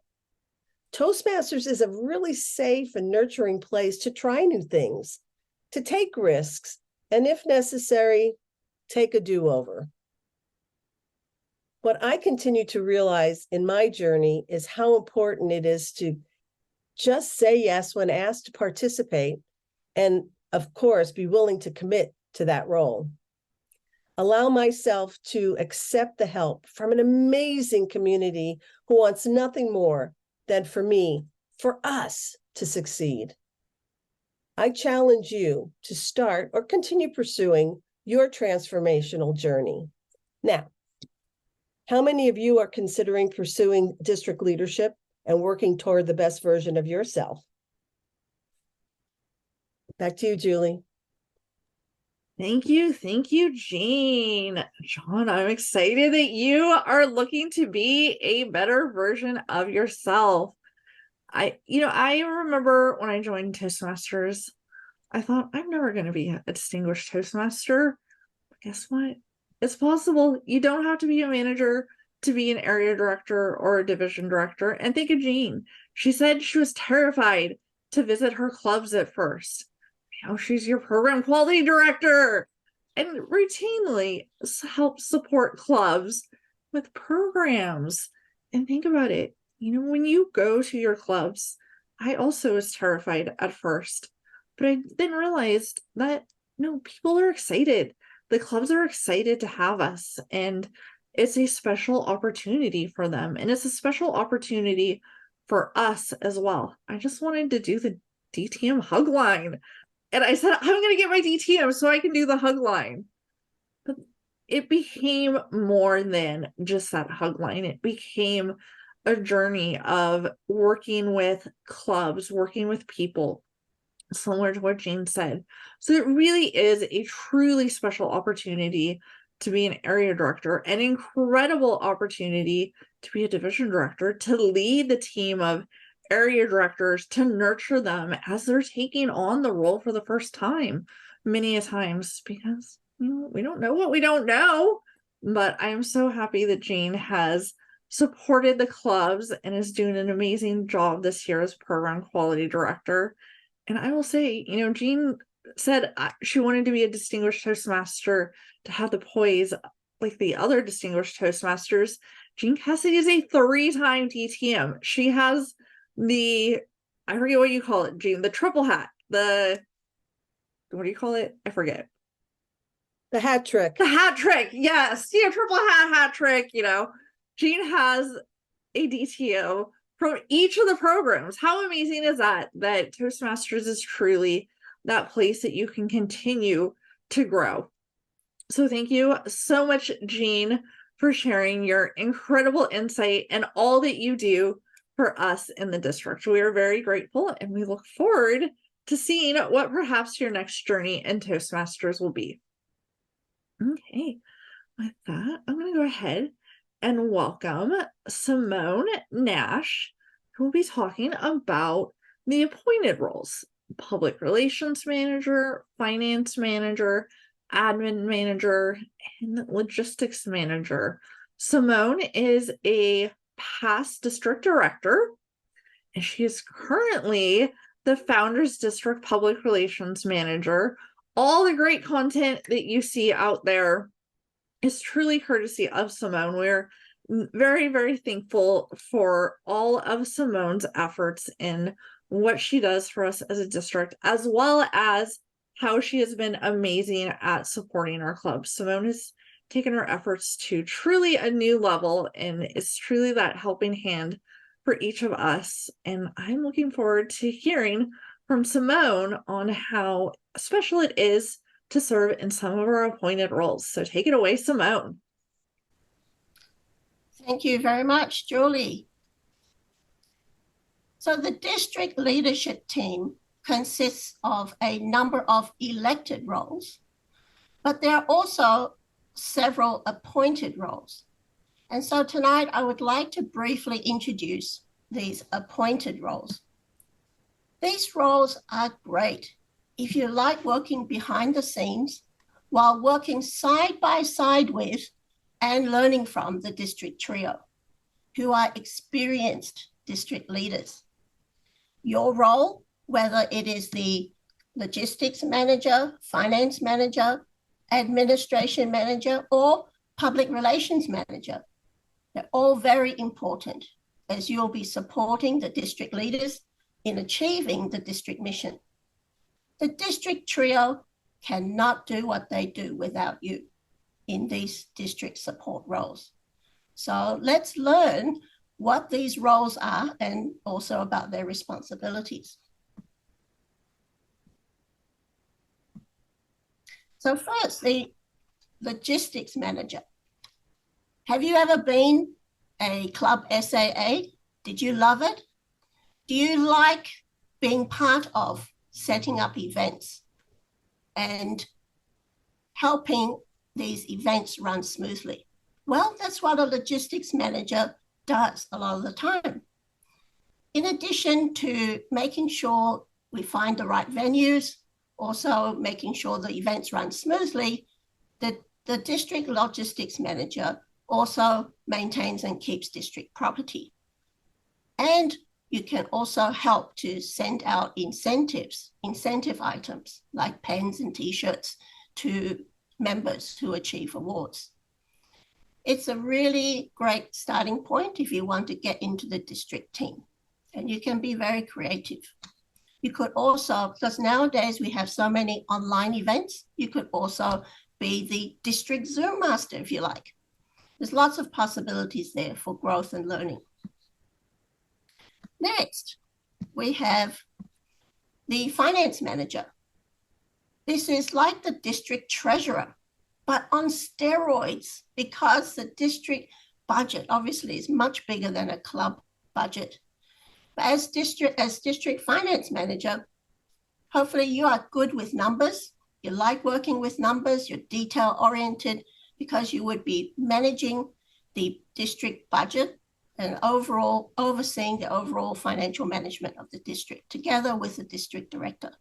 Toastmasters is a really safe and nurturing place to try new things, to take risks, and if necessary, take a do-over. What I continue to realize in my journey is how important it is to just say yes when asked to participate, and of course, be willing to commit to that role. Allow myself to accept the help from an amazing community who wants nothing more than for us to succeed. I challenge you to start or continue pursuing your transformational journey. Now, how many of you are considering pursuing district leadership and working toward the best version of yourself? Back to you, Julie. Thank you, Jean. John, I'm excited that you are looking to be a better version of yourself. I remember when I joined Toastmasters, I thought I'm never going to be a distinguished Toastmaster. But guess what? It's possible. You don't have to be a manager to be an area director or a division director. And think of Jean. She said she was terrified to visit her clubs at first. Now she's your program quality director and routinely helps support clubs with programs. And think about it. When you go to your clubs, I also was terrified at first, but I then realized that people are excited. The clubs are excited to have us, and it's a special opportunity for them. And it's a special opportunity for us as well. I just wanted to do the DTM hug line. And I said, I'm going to get my DTM so I can do the hug line. But it became more than just that hug line. It became a journey of working with clubs, working with people, similar to what Jean said. So it really is a truly special opportunity to be an area director, an incredible opportunity to be a division director, to lead the team of area directors, to nurture them as they're taking on the role for the first time, many a times, because we don't know what we don't know. But I'm so happy that Jean has supported the clubs and is doing an amazing job this year as program quality director. And I will say, Jean said she wanted to be a distinguished Toastmaster, to have the poise like the other distinguished Toastmasters. Jean Cassidy is a 3-time DTM. She has I forget what you call it, Jean, the triple hat, what do you call it? I forget. The hat trick. The hat trick, yes. Triple hat trick, Jean has a DTO from each of the programs. How amazing is that Toastmasters is truly that place that you can continue to grow. So thank you so much, Jean, for sharing your incredible insight and all that you do for us in the district. We are very grateful, and we look forward to seeing what perhaps your next journey in Toastmasters will be. Okay, with that, I'm going to go ahead and welcome Simone Nash, who will be talking about the appointed roles: public relations manager, finance manager, admin manager, and logistics manager. Simone is a past district director, and she is currently the Founders District Public Relations Manager. All the great content that you see out there is truly courtesy of Simone. We're very, very thankful for all of Simone's efforts in what she does for us as a district, as well as how she has been amazing at supporting our club. Simone has taken her efforts to truly a new level, and is truly that helping hand for each of us. And I'm looking forward to hearing from Simone on how special it is to serve in some of our appointed roles. So take it away, Simone. Thank you very much, Julie. So the district leadership team consists of a number of elected roles, but there are also several appointed roles. And so tonight I would like to briefly introduce these appointed roles. These roles are great if you like working behind the scenes while working side by side with and learning from the district trio, who are experienced district leaders. Your role, whether it is the logistics manager, finance manager, administration manager, or public relations manager, they're all very important, as you'll be supporting the district leaders in achieving the district mission. The district trio cannot do what they do without you in these district support roles. So let's learn what these roles are and also about their responsibilities. So first, the logistics manager. Have you ever been a club SAA? Did you love it? Do you like being part of setting up events and helping these events run smoothly? Well, that's what a logistics manager does a lot of the time. In addition to making sure we find the right venues, also making sure the events run smoothly, the district logistics manager also maintains and keeps district property. And you can also help to send out incentive items like pens and t-shirts to members who achieve awards. It's a really great starting point if you want to get into the district team, and you can be very creative. You could also, because nowadays we have so many online events, you could also be the district Zoom master if you like. There's lots of possibilities there for growth and learning. Next, we have the finance manager. This is like the district treasurer, but on steroids, because the district budget obviously is much bigger than a club budget. But as district finance manager, Hopefully you are good with numbers. You like working with numbers, you're detail oriented, because you would be managing the district budget and overall overseeing the overall financial management of the district together with the district director.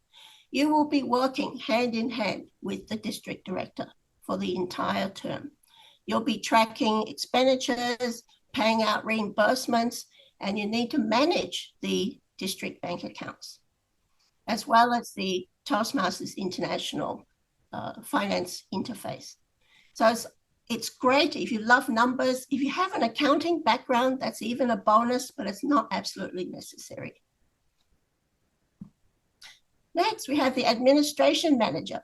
You will be working hand in hand with the district director for the entire term. You'll be tracking expenditures, paying out reimbursements, and you need to manage the district bank accounts, as well as the Toastmasters International finance interface. So it's great if you love numbers. If you have an accounting background, that's even a bonus, but it's not absolutely necessary. Next, we have the administration manager.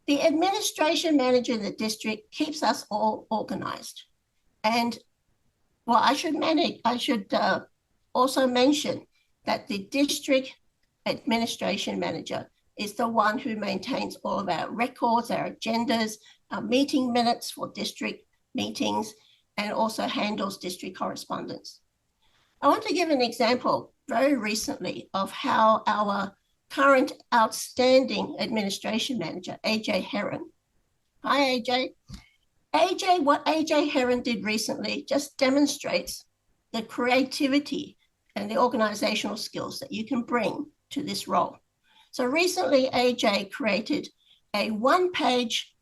The administration manager in the district keeps us all organized. And well, I should also mention that the district administration manager is the one who maintains all of our records, our agendas, our meeting minutes for district meetings, and also handles district correspondence. I want to give an example very recently of how our current outstanding administration manager, AJ Heron. Hi, AJ. What AJ Heron did recently just demonstrates the creativity and the organizational skills that you can bring to this role. So recently, AJ created a one-page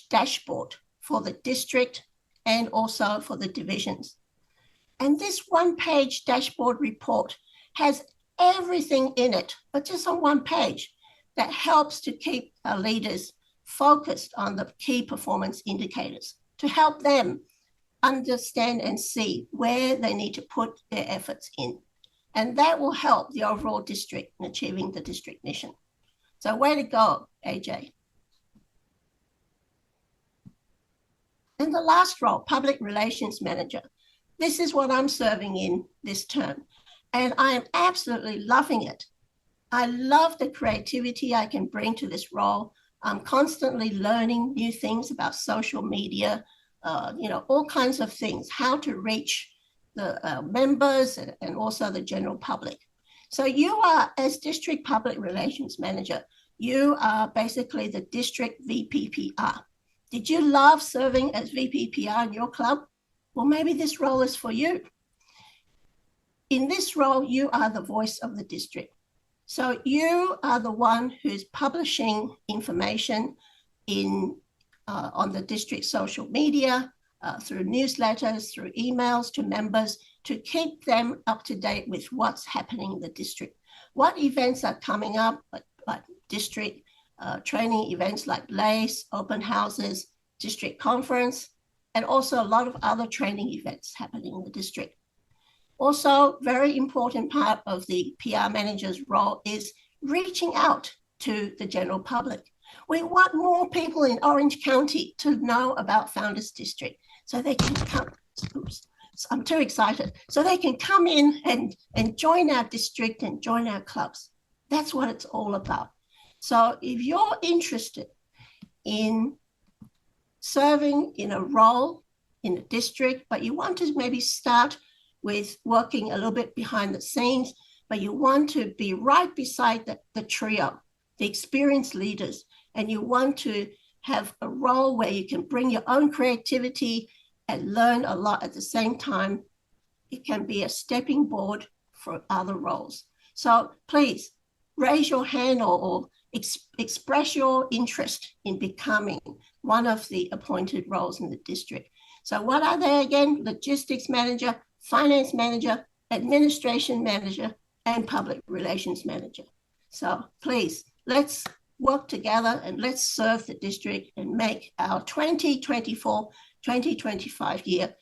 dashboard for the district and also for the divisions. And this one-page dashboard report has everything in it, but just on one page, that helps to keep our leaders focused on the key performance indicators, to help them understand and see where they need to put their efforts in. And that will help the overall district in achieving the district mission. So way to go, AJ. And the last role, public relations manager. This is what I'm serving in this term. And I am absolutely loving it. I love the creativity I can bring to this role. I'm constantly learning new things about social media, all kinds of things, how to reach the members and also the general public. So you are, as district public relations manager, you are basically the district VPPR. Did you love serving as VPPR in your club? Well, maybe this role is for you. In this role, you are the voice of the district. So you are the one who's publishing information on the district social media, through newsletters, through emails to members, to keep them up to date with what's happening in the district. What events are coming up, like district training events like LACE, open houses, district conference, and also a lot of other training events happening in the district. Also, very important part of the PR manager's role is reaching out to the general public. We want more people in Orange County to know about Founders District so they can come. Oops, I'm too excited. So they can come in and join our district and join our clubs. That's what it's all about. So if you're interested in serving in a role in a district, but you want to maybe start with working a little bit behind the scenes, but you want to be right beside the trio, the experienced leaders, and you want to have a role where you can bring your own creativity and learn a lot at the same time, it can be a stepping board for other roles. So please raise your hand or express your interest in becoming one of the appointed roles in the district. So what are they again? Logistics manager, finance manager, administration manager, and public relations manager. So please, let's work together and let's serve the district and make our 2024-2025 year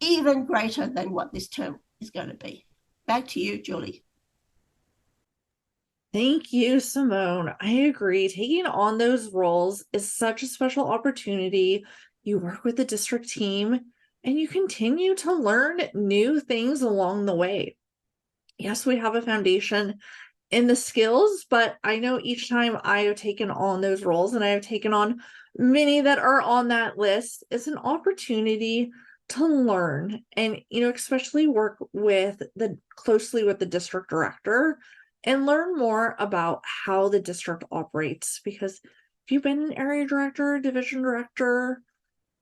even greater than what this term is going to be. Back to you, Julie. Thank you, Simone. I agree. Taking on those roles is such a special opportunity. You work with the district team and you continue to learn new things along the way. Yes, we have a foundation in the skills, but I know each time I have taken on those roles, and I have taken on many that are on that list, it's an opportunity to learn and, especially work closely with the district director and learn more about how the district operates. Because if you've been an area director, division director,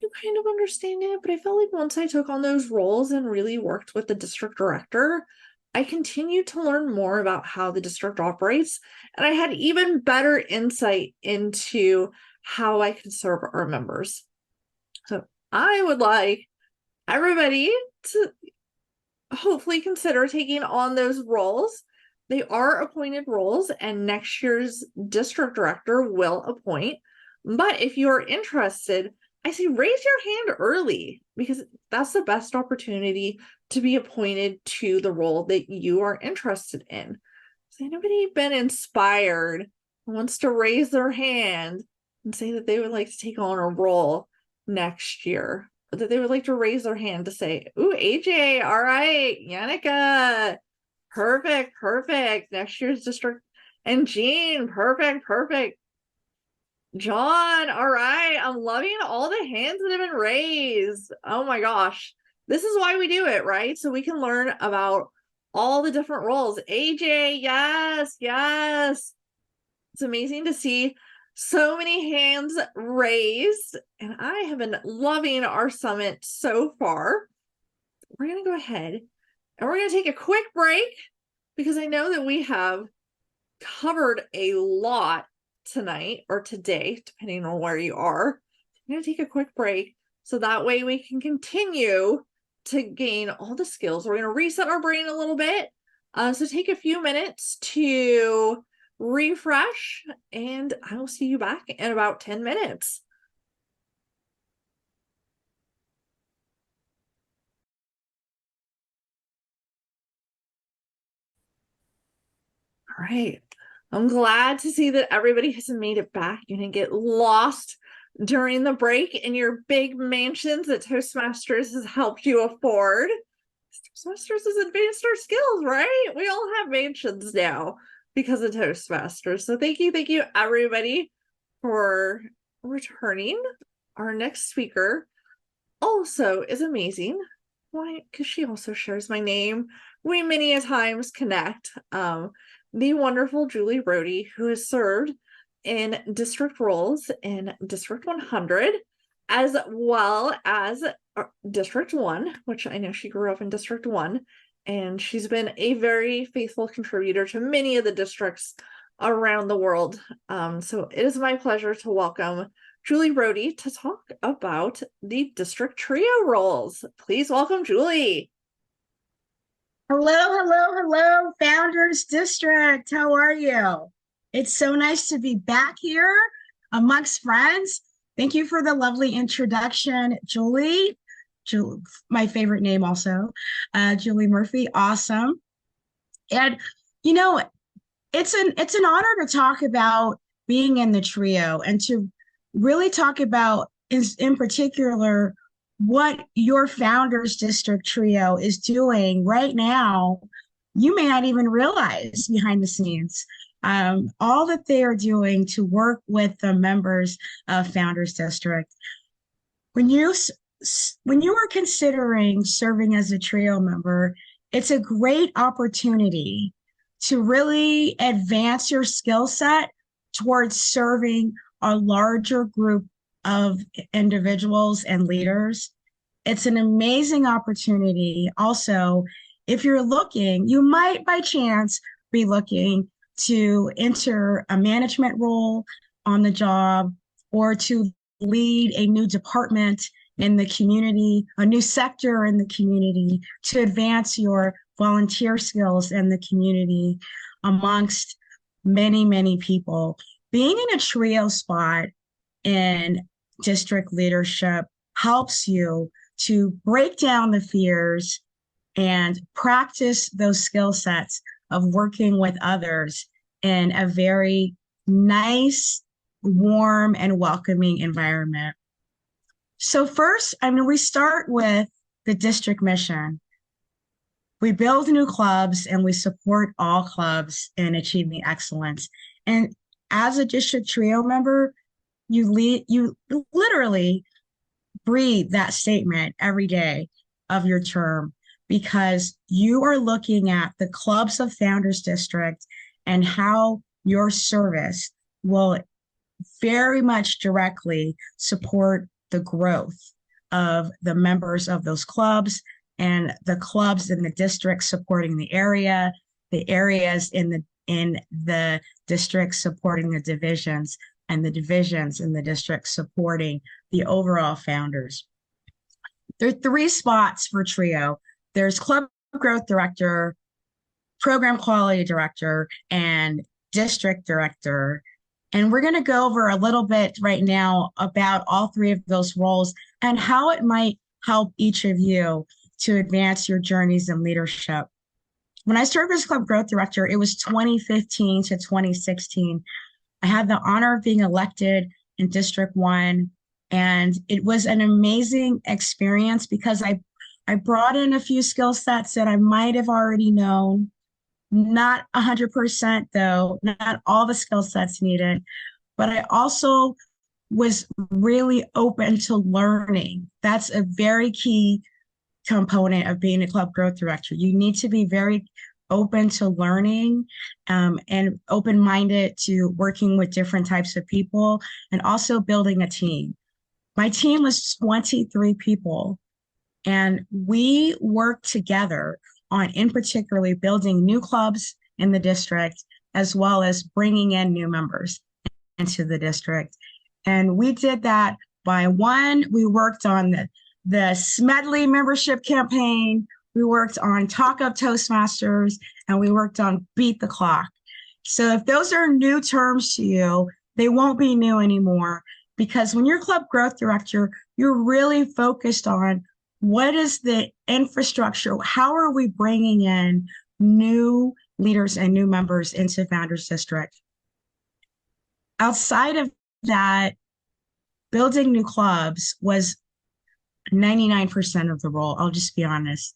you kind of understand it. But I felt like once I took on those roles and really worked with the district director, I continued to learn more about how the district operates. And I had even better insight into how I could serve our members. So I would like everybody to hopefully consider taking on those roles. They are appointed roles, and next year's district director will appoint. But if you're interested, I say raise your hand early, because that's the best opportunity to be appointed to the role that you are interested in. Has anybody been inspired, wants to raise their hand and say that they would like to take on a role next year? Or that they would like to raise their hand to say, ooh, AJ, all right, Yannicka, perfect. Next year's district. And Jean, perfect. John, all right. I'm loving all the hands that have been raised. Oh my gosh. This is why we do it, right? So we can learn about all the different roles. AJ, yes. It's amazing to see so many hands raised, and I have been loving our summit so far. We're going to go ahead and we're going to take a quick break, because I know that we have covered a lot tonight, or today, depending on where you are. I'm going to take a quick break so that way we can continue to gain all the skills. We're going to reset our brain a little bit. So take a few minutes to refresh, and I will see you back in about 10 minutes. All right. I'm glad to see that everybody has made it back. You didn't get lost during the break in your big mansions that Toastmasters has helped you afford. Toastmasters has advanced our skills, right? We all have mansions now because of Toastmasters. So thank you everybody for returning. Our next speaker also is amazing. Why? Because she also shares my name. We many a times connect. The wonderful Julie Brody, who has served in district roles in District 100, as well as District 1, which I know she grew up in District 1, and she's been a very faithful contributor to many of the districts around the world. So it is my pleasure to welcome Julie Brody to talk about the district trio roles. Please welcome Julie. Hello, Founders District. How are you? It's so nice to be back here amongst friends. Thank you for the lovely introduction, Julie. My favorite name also, Julie Murphy. Awesome. And you know, it's an honor to talk about being in the trio and to really talk about in particular what your Founders District trio is doing right now. You may not even realize behind the scenes all that they are doing to work with the members of Founders District. When you are considering serving as a trio member, it's a great opportunity to really advance your skill set towards serving a larger group of individuals and leaders. It's an amazing opportunity. Also, if you're looking, you might by chance be looking to enter a management role on the job, or to lead a new department in the community, a new sector in the community, to advance your volunteer skills in the community amongst many, many people. Being in a trio spot in district leadership helps you to break down the fears and practice those skill sets of working with others in a very nice, warm, and welcoming environment. So first, we start with the district mission. We build new clubs and we support all clubs in achieving excellence. And as a district trio member, you literally breathe that statement every day of your term, because you are looking at the clubs of Founders District and how your service will very much directly support the growth of the members of those clubs and the clubs in the district supporting the area, the areas in the district supporting the divisions, and the divisions in the district supporting the overall founders. There are 3 spots for TRIO. There's Club Growth Director, Program Quality Director, and District Director. And we're going to go over a little bit right now about all 3 of those roles and how it might help each of you to advance your journeys in leadership. When I served as Club Growth Director, it was 2015 to 2016. I had the honor of being elected in District 1, and it was an amazing experience because I brought in a few skill sets that I might have already known. Not 100% though, not all the skill sets needed, but I also was really open to learning. That's a very key component of being a Club Growth Director. You need to be very open to learning and open-minded to working with different types of people and also building a team. My team was 23 people, and we worked together on, in particularly, building new clubs in the district, as well as bringing in new members into the district. And we did that by we worked on the Smedley membership campaign, we worked on Talk Up Toastmasters, and we worked on Beat the Clock. So if those are new terms to you, they won't be new anymore, because when you're Club Growth Director, you're really focused on what is the infrastructure? How are we bringing in new leaders and new members into Founders District? Outside of that, building new clubs was 99% of the role, I'll just be honest.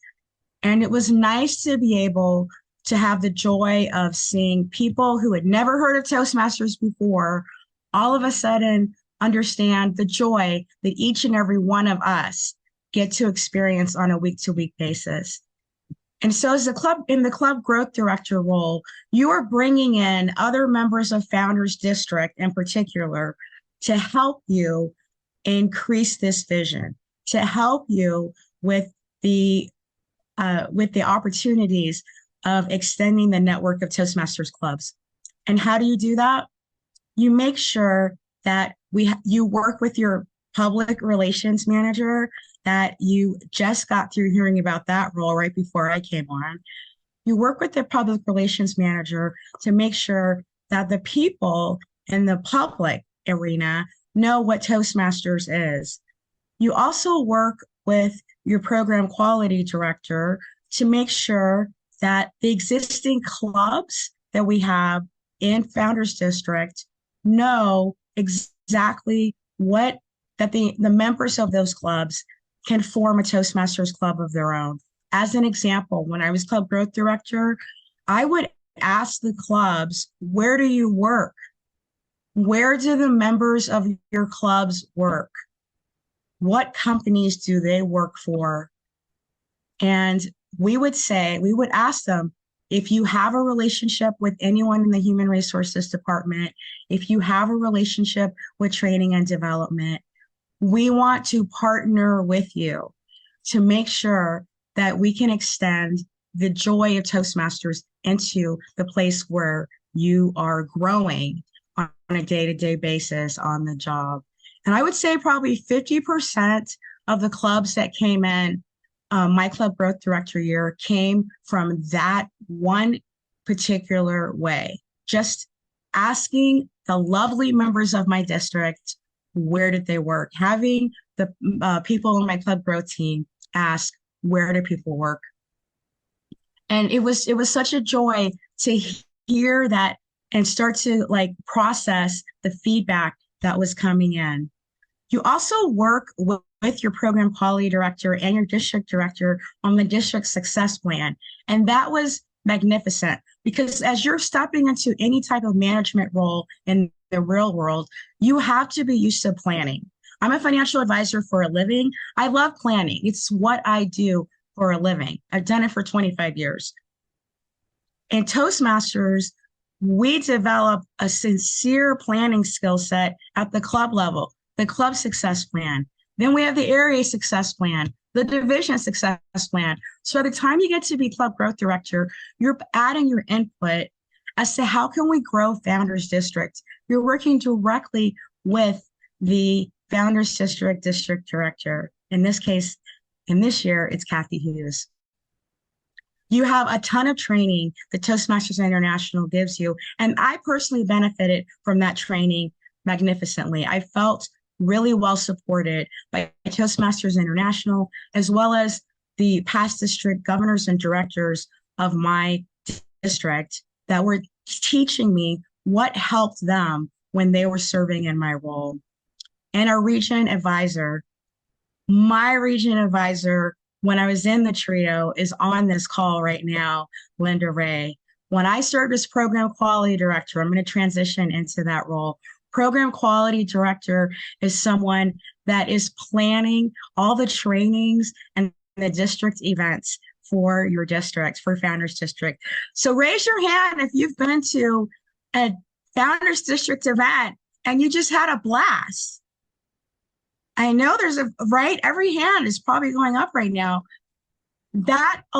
And it was nice to be able to have the joy of seeing people who had never heard of Toastmasters before all of a sudden understand the joy that each and every one of us get to experience on a week-to-week basis. And so as in the Club Growth Director role, you are bringing in other members of Founders District in particular to help you increase this vision, to help you with the opportunities of extending the network of Toastmasters clubs. And how do you do that? You make sure that you work with your public relations manager that you just got through hearing about that role right before I came on. You work with the public relations manager to make sure that the people in the public arena know what Toastmasters is. You also work with your program quality director to make sure that the existing clubs that we have in Founders District know exactly that the members of those clubs can form a Toastmasters club of their own. As an example, when I was Club Growth Director, I would ask the clubs, where do you work? Where do the members of your clubs work? What companies do they work for? And we would ask them, if you have a relationship with anyone in the Human Resources Department, if you have a relationship with training and development, we want to partner with you to make sure that we can extend the joy of Toastmasters into the place where you are growing on a day-to-day basis on the job. And I would say probably 50% of the clubs that came in my Club Growth Director year came from that one particular way. Just asking the lovely members of my district, where did they work? Having the people in my Club Growth team ask, where do people work? And it was such a joy to hear that and start to process the feedback that was coming in. You also work with your program quality director and your district director on the district success plan. And that was magnificent, because as you're stepping into any type of management role in the real world, you have to be used to planning. I'm a financial advisor for a living. I love planning. It's what I do for a living. I've done it for 25 years. In Toastmasters, we develop a sincere planning skill set at the club level, the club success plan. Then we have the area success plan, the division success plan. So by the time you get to be club growth director, you're adding your input as to how can we grow Founders District. You're working directly with the Founders District district director. In this case, in this year, it's Kathy Hughes. You have a ton of training that Toastmasters International gives you. And I personally benefited from that training magnificently. I felt really well supported by Toastmasters International, as well as the past district governors and directors of my district that were teaching me what helped them when they were serving in my role. And our region advisor, my region advisor, when I was in the trio, is on this call right now, Linda Ray. When I served as program quality director, I'm going to transition into that role. Program quality director is someone that is planning all the trainings and the district events for your district, for Founders District. So raise your hand if you've been to a Founders District event and you just had a blast. I know there's right, every hand is probably going up right now.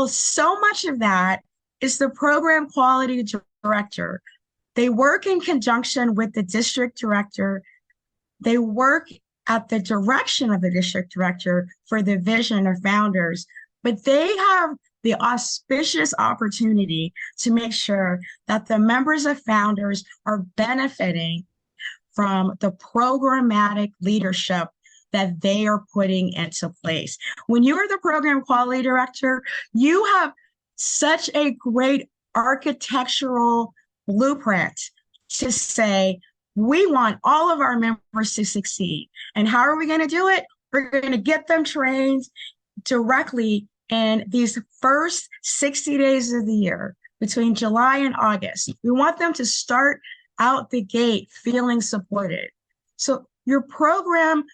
So much of that is the program quality director. They work in conjunction with the district director. They work at the direction of the district director for the vision of Founders, but they have the auspicious opportunity to make sure that the members of Founders are benefiting from the programmatic leadership that they are putting into place. When you are the program quality director, you have such a great architectural blueprint to say, we want all of our members to succeed. And how are we going to do it? We're going to get them trained directly in these first 60 days of the year, between July and August. We want them to start out the gate feeling supported. So your program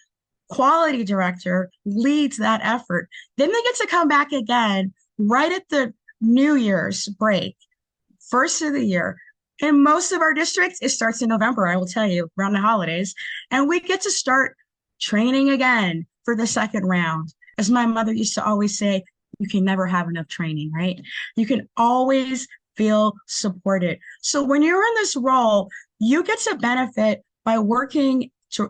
quality director leads that effort. Then they get to come back again right at the New Year's break, first of the year. In most of our districts, it starts in November, I will tell you, around the holidays. And we get to start training again for the second round. As my mother used to always say, you can never have enough training, right? You can always feel supported. So when you're in this role, you get to benefit by working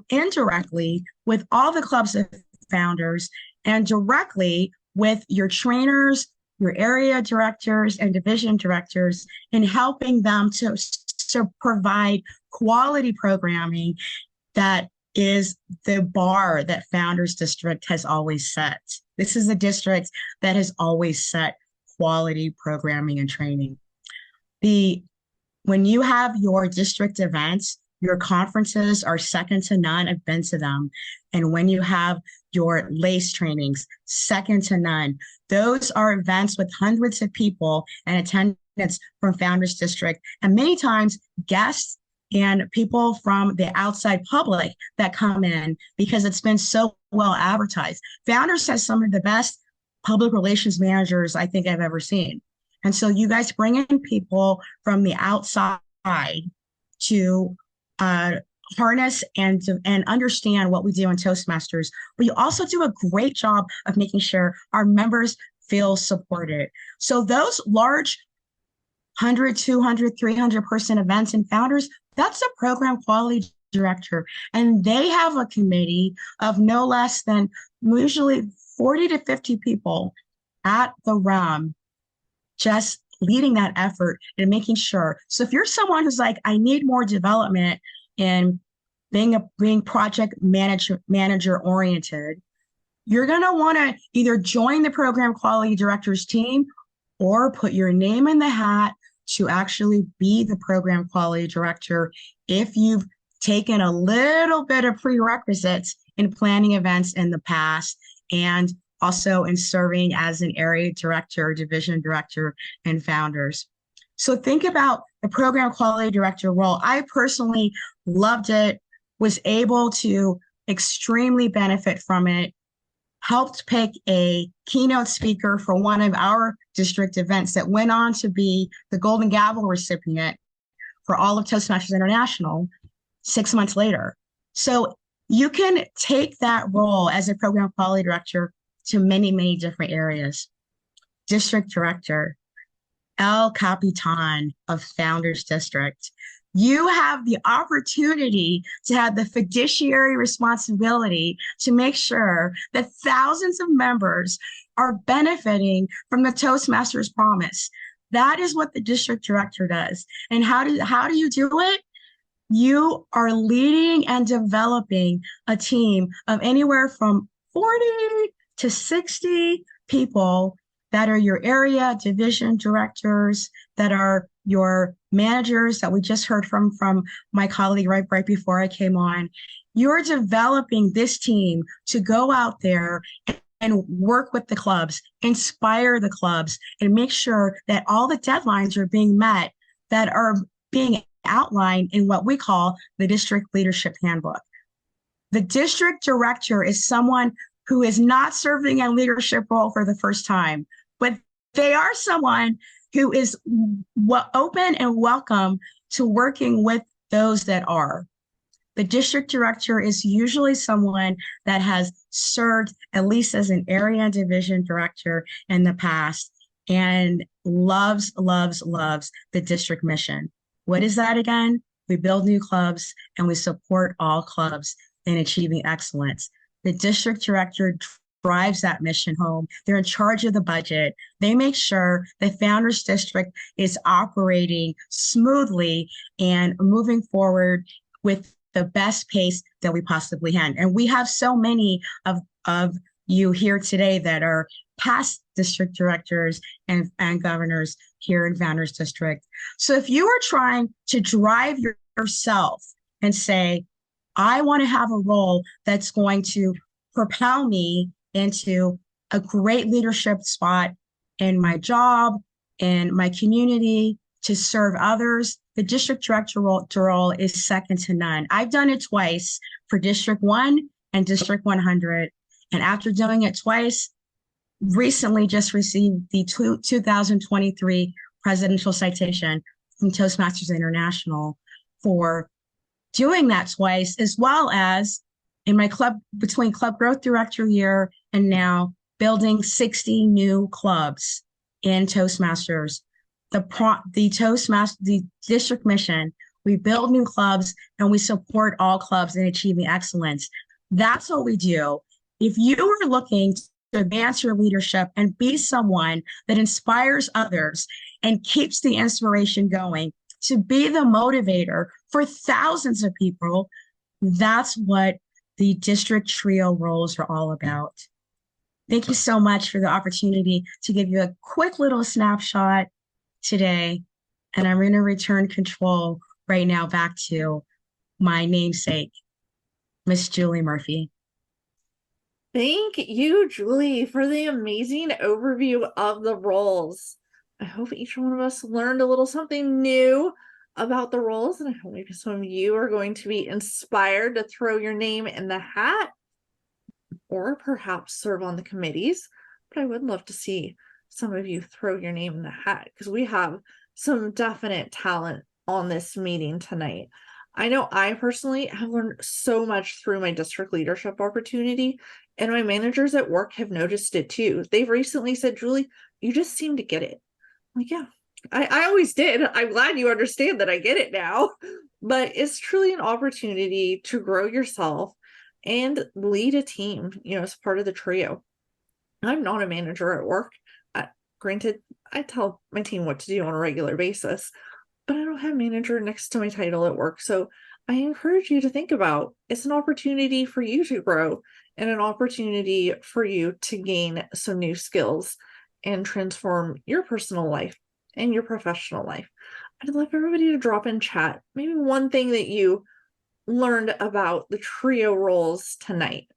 indirectly with all the clubs of Founders and directly with your trainers, your area directors and division directors in helping them to provide quality programming that is the bar that Founders District has always set. This is a district that has always set quality programming and training. When you have your district events, your conferences are second to none. I've been to them. And when you have your LACE trainings, second to none. Those are events with hundreds of people and attendance from Founders District, and many times guests and people from the outside public that come in because it's been so well advertised. Founders has some of the best public relations managers I think I've ever seen. And so you guys bring in people from the outside to harness and understand what we do in Toastmasters, but you also do a great job of making sure our members feel supported. So those large 100, 200, 300 person events and Founders, that's a program quality director. And they have a committee of no less than usually 40 to 50 people at the RUM, just leading that effort and making sure. So if you're someone who's like, I need more development in being project manager oriented, you're going to want to either join the program quality director's team or put your name in the hat to actually be the program quality director if you've taken a little bit of prerequisites in planning events in the past and also in serving as an area director, division director, and Founders. So think about the program quality director role. I personally loved it, was able to extremely benefit from it, helped pick a keynote speaker for one of our district events that went on to be the Golden Gavel recipient for all of Toastmasters International 6 months later. So you can take that role as a program quality director to many, many different areas. District director, El Capitan of Founders District. You have the opportunity to have the fiduciary responsibility to make sure that thousands of members are benefiting from the Toastmasters promise. That is what the district director does. And how do you do it? You are leading and developing a team of anywhere from 40 to 60 people that are your area division directors, that are your managers that we just heard from my colleague right before I came on. You're developing this team to go out there and work with the clubs, inspire the clubs, and make sure that all the deadlines are being met that are being outlined in what we call the District Leadership Handbook. The district director is someone who is not serving a leadership role for the first time, but they are someone who is open and welcome to working with those that are. The district director is usually someone that has served at least as an area and division director in the past and loves the district mission. What is that again? We build new clubs and we support all clubs in achieving excellence. The district director drives that mission home. They're in charge of the budget. They make sure the Founders District is operating smoothly and moving forward with the best pace that we possibly can. And we have so many of you here today that are past district directors and governors here in Founders District. So if you are trying to drive yourself and say, I want to have a role that's going to propel me into a great leadership spot in my job, in my community, to serve others, the district director role is second to none. I've done it twice for District 1 and District 100. And after doing it twice, recently just received the 2023 Presidential Citation from Toastmasters International for doing that twice, as well as in my club, between Club Growth Director year and now, building 60 new clubs in Toastmasters. The district mission, we build new clubs and we support all clubs in achieving excellence. That's what we do. If you are looking to advance your leadership and be someone that inspires others and keeps the inspiration going, to be the motivator for thousands of people, that's what the district trio roles are all about. Thank you so much for the opportunity to give you a quick little snapshot today. And I'm going to return control right now back to my namesake, Miss Julie Murphy. Thank you, Julie, for the amazing overview of the roles. I hope each one of us learned a little something new about the roles, and I hope maybe some of you are going to be inspired to throw your name in the hat or perhaps serve on the committees. But I would love to see some of you throw your name in the hat because we have some definite talent on this meeting tonight. I know I personally have learned so much through my district leadership opportunity, and my managers at work have noticed it too. They've recently said, Julie, you just seem to get it. I'm like, yeah, I always did. I'm glad you understand that I get it now. But it's truly an opportunity to grow yourself and lead a team, as part of the trio. I'm not a manager at work. Granted, I tell my team what to do on a regular basis, but I don't have manager next to my title at work. So I encourage you to think about it's an opportunity for you to grow and an opportunity for you to gain some new skills and transform your personal life and your professional life. I'd love everybody to drop in chat maybe one thing that you learned about the trio roles tonight.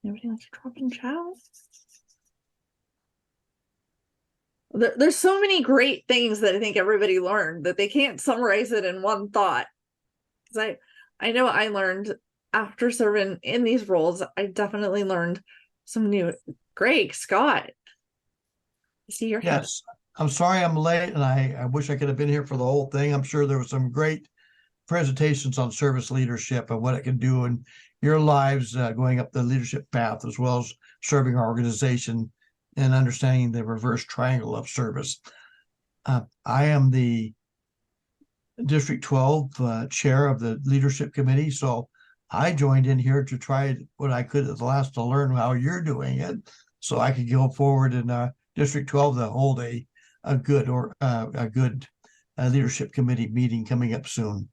Anybody like to drop in chat? There's so many great things that I think everybody learned that they can't summarize it in one thought. Because I know I learned after serving in these roles, I definitely learned some new. Greg, Scott, See your hand. Yes, I'm sorry I'm late, and I wish I could have been here for the whole thing. I'm sure there were some great presentations on service leadership and what it can do in your lives going up the leadership path, as well as serving our organization and understanding the reverse triangle of service. I am the District 12 chair of the leadership committee, so I joined in here to try what I could at the last to learn how you're doing it, so I could go forward in District 12 to hold a good leadership committee meeting coming up soon.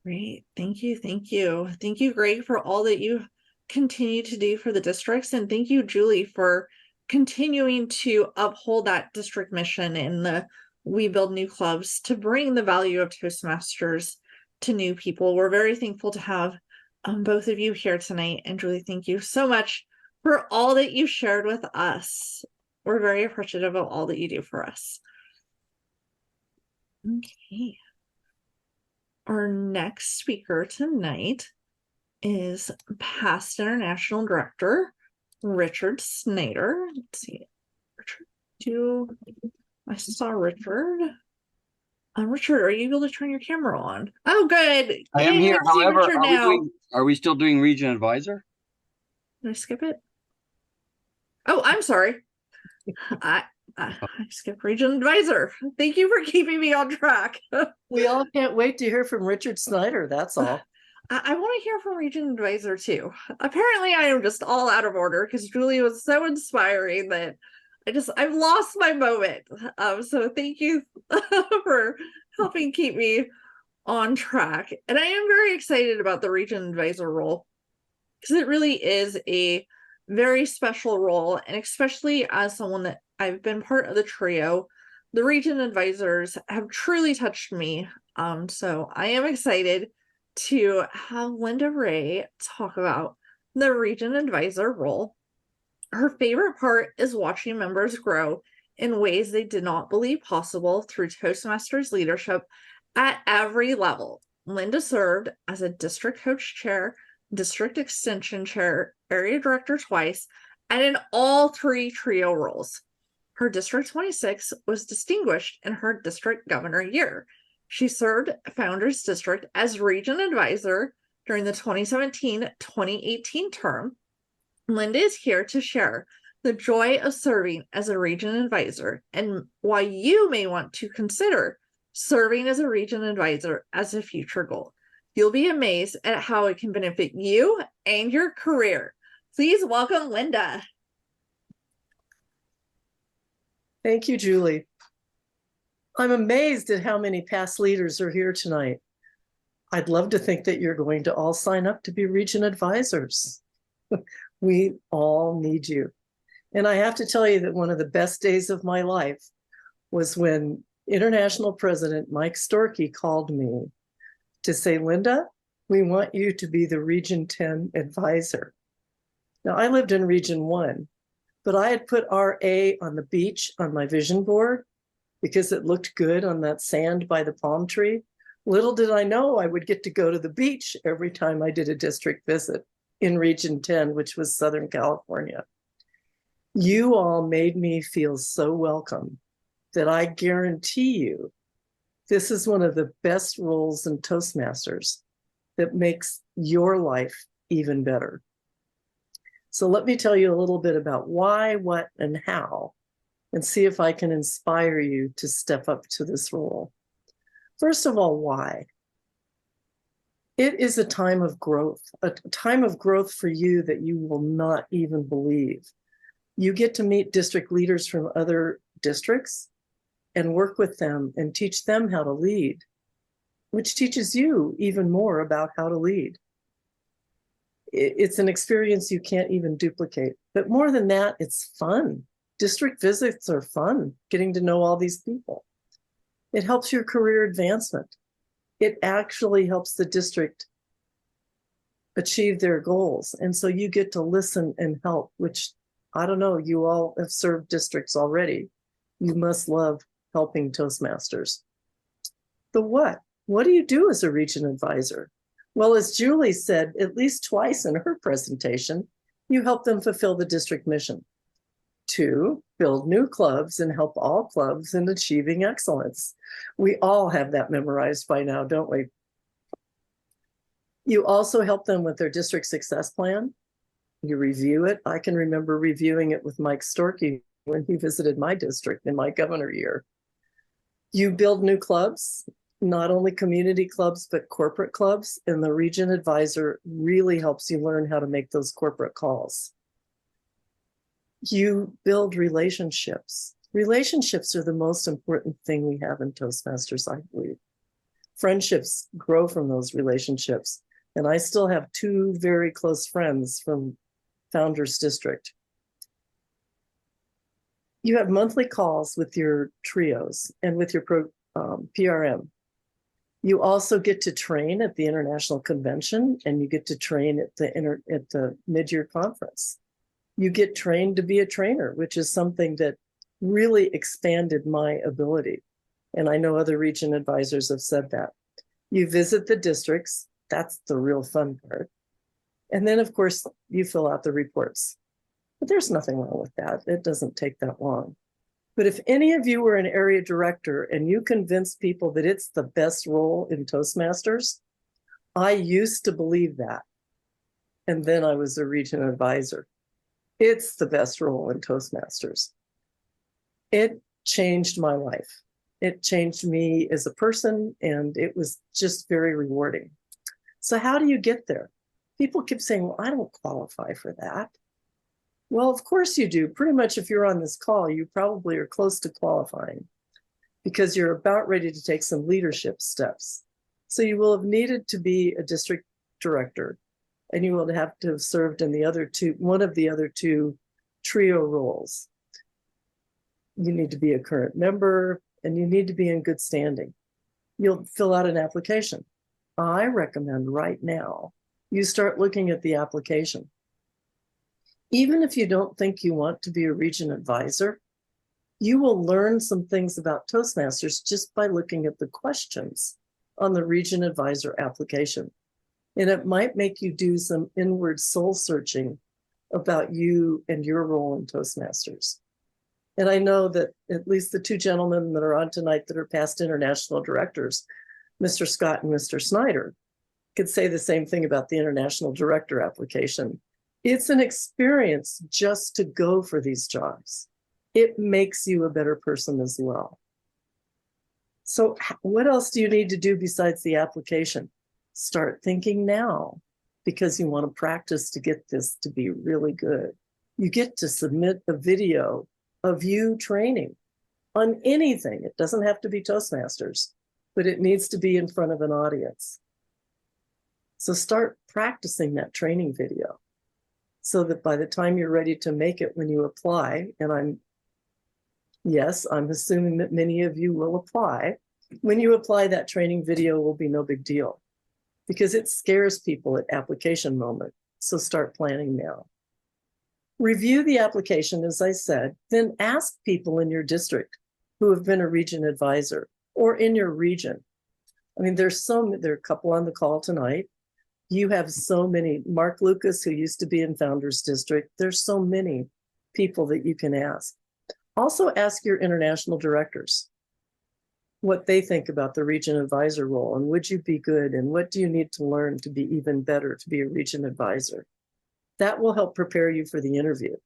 Great. Thank you. Thank you. Thank you, Greg, for all that you continue to do for the districts. And thank you, Julie, for continuing to uphold that district mission in the We Build New Clubs to bring the value of Toastmasters to new people. We're very thankful to have both of you here tonight. And Julie, thank you so much for all that you shared with us. We're very appreciative of all that you do for us. Okay. Our next speaker tonight is past International Director Richard Snyder. Let's see. I saw Richard. Richard, are you able to turn your camera on? Oh, good. I am here. see However, Richard are we still doing Region Advisor? Did I skip it? Oh, I'm sorry. I skipped Region Advisor. Thank you for keeping me on track. We all can't wait to hear from Richard Snyder, that's all. I want to hear from Region Advisor too. Apparently I am just all out of order because Julie was so inspiring that I've lost my moment. So thank you for helping keep me on track. And I am very excited about the Region Advisor role because it really is a very special role. And especially as someone that I've been part of the trio, the Region Advisors have truly touched me. So I am excited to have Linda Ray talk about the Region Advisor role. Her favorite part is watching members grow in ways they did not believe possible through Toastmasters leadership at every level. Linda served as a district coach chair, district extension chair, area director twice, and in all three trio roles. Her District 26 was distinguished in her district governor year. She served Founders District as Region Advisor during the 2017-2018 term. Linda is here to share the joy of serving as a Region Advisor and why you may want to consider serving as a Region Advisor as a future goal. You'll be amazed at how it can benefit you and your career. Please welcome Linda. Thank you, Julie. I'm amazed at how many past leaders are here tonight. I'd love to think that you're going to all sign up to be Region Advisors. We all need you. And I have to tell you that one of the best days of my life was when International President Mike Storkey called me to say, Linda, we want you to be the Region 10 advisor. Now, I lived in Region 1, but I had put RA on the beach on my vision board because it looked good on that sand by the palm tree. Little did I know I would get to go to the beach every time I did a district visit in Region 10, which was Southern California. You all made me feel so welcome that I guarantee you this is one of the best roles in Toastmasters that makes your life even better. So let me tell you a little bit about why, what, and how, and see if I can inspire you to step up to this role. First of all, why? It is a time of growth for you that you will not even believe. You get to meet district leaders from other districts and work with them and teach them how to lead, which teaches you even more about how to lead. It's an experience you can't even duplicate. But more than that, it's fun. District visits are fun, getting to know all these people. It helps your career advancement. It actually helps the district achieve their goals. And so you get to listen and help, which, I don't know, you all have served districts already. You must love helping Toastmasters. The what? What do you do as a Region Advisor? Well, as Julie said, at least twice in her presentation, you help them fulfill the district mission. 2, build new clubs and help all clubs in achieving excellence. We all have that memorized by now, don't we? You also help them with their district success plan. You review it. I can remember reviewing it with Mike Storkey when he visited my district in my governor year. You build new clubs, not only community clubs, but corporate clubs. And the region advisor really helps you learn how to make those corporate calls. You build relationships. Relationships are the most important thing we have in Toastmasters, I believe. Friendships grow from those relationships. And I still have 2 very close friends from Founders District. You have monthly calls with your trios and with your PRM. You also get to train at the International Convention, and you get to train at the mid-year conference. You get trained to be a trainer, which is something that really expanded my ability. And I know other region advisors have said that. You visit the districts. That's the real fun part. And then, of course, you fill out the reports. But there's nothing wrong with that. It doesn't take that long. But if any of you were an area director and you convince people that it's the best role in Toastmasters, I used to believe that. And then I was a region advisor. It's the best role in Toastmasters. It changed my life. It changed me as a person, and it was just very rewarding. So how do you get there? People keep saying, well, I don't qualify for that. Well, of course you do. Pretty much if you're on this call, you probably are close to qualifying because you're about ready to take some leadership steps. So you will have needed to be a district director, and you will have to have served in one of the other 2 trio roles. You need to be a current member, and you need to be in good standing. You'll fill out an application. I recommend right now you start looking at the application. Even if you don't think you want to be a region advisor, you will learn some things about Toastmasters just by looking at the questions on the region advisor application. And it might make you do some inward soul searching about you and your role in Toastmasters. And I know that at least the 2 gentlemen that are on tonight that are past international directors, Mr. Scott and Mr. Snyder, could say the same thing about the international director application. It's an experience just to go for these jobs. It makes you a better person as well. So what else do you need to do besides the application? Start thinking now, because you want to practice to get this to be really good. You get to submit a video of you training on anything. It doesn't have to be Toastmasters, but it needs to be in front of an audience. So start practicing that training video so that by the time you're ready to make it when you apply, and I'm assuming that many of you will apply. When you apply, that training video will be no big deal because it scares people at application moment. So start planning now. Review the application, as I said, then ask people in your district who have been a region advisor or in your region. I mean, there are a couple on the call tonight. You have so many. Mark Lucas, who used to be in Founders District, there's so many people that you can ask. Also ask your international directors what they think about the region advisor role, and would you be good, and what do you need to learn to be even better to be a region advisor? That will help prepare you for the interview,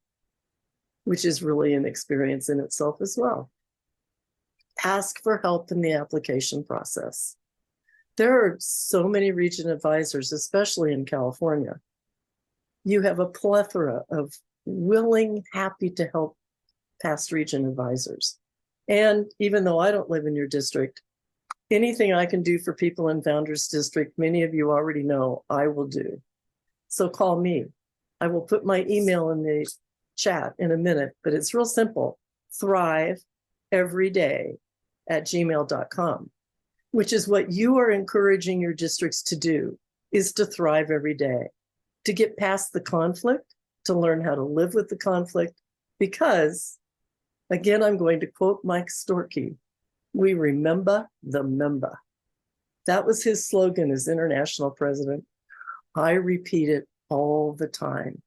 which is really an experience in itself as well. Ask for help in the application process. There are so many region advisors, especially in California. You have a plethora of willing, happy to help past region advisors. And even though I don't live in your district, anything I can do for people in Founders District, many of you already know, I will do. So call me. I will put my email in the chat in a minute, but it's real simple. thriveeveryday@gmail.com, which is what you are encouraging your districts to do, is to thrive every day, to get past the conflict, to learn how to live with the conflict, because, again, I'm going to quote Mike Storkey, we remember the member. That was his slogan as international president. I repeat it all the time.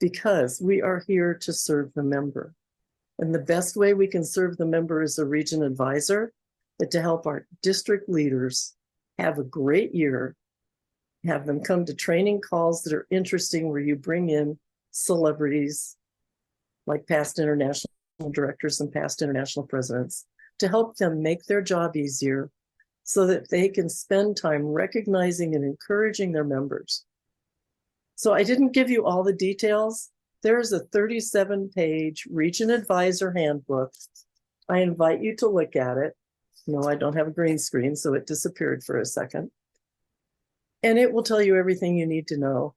because we are here to serve the member. And the best way we can serve the member as a region advisor is to help our district leaders have a great year, have them come to training calls that are interesting, where you bring in celebrities like past international directors and past international presidents to help them make their job easier so that they can spend time recognizing and encouraging their members. So I didn't give you all the details. There is a 37-page Region Advisor Handbook. I invite you to look at it. No, I don't have a green screen, so it disappeared for a second. And it will tell you everything you need to know.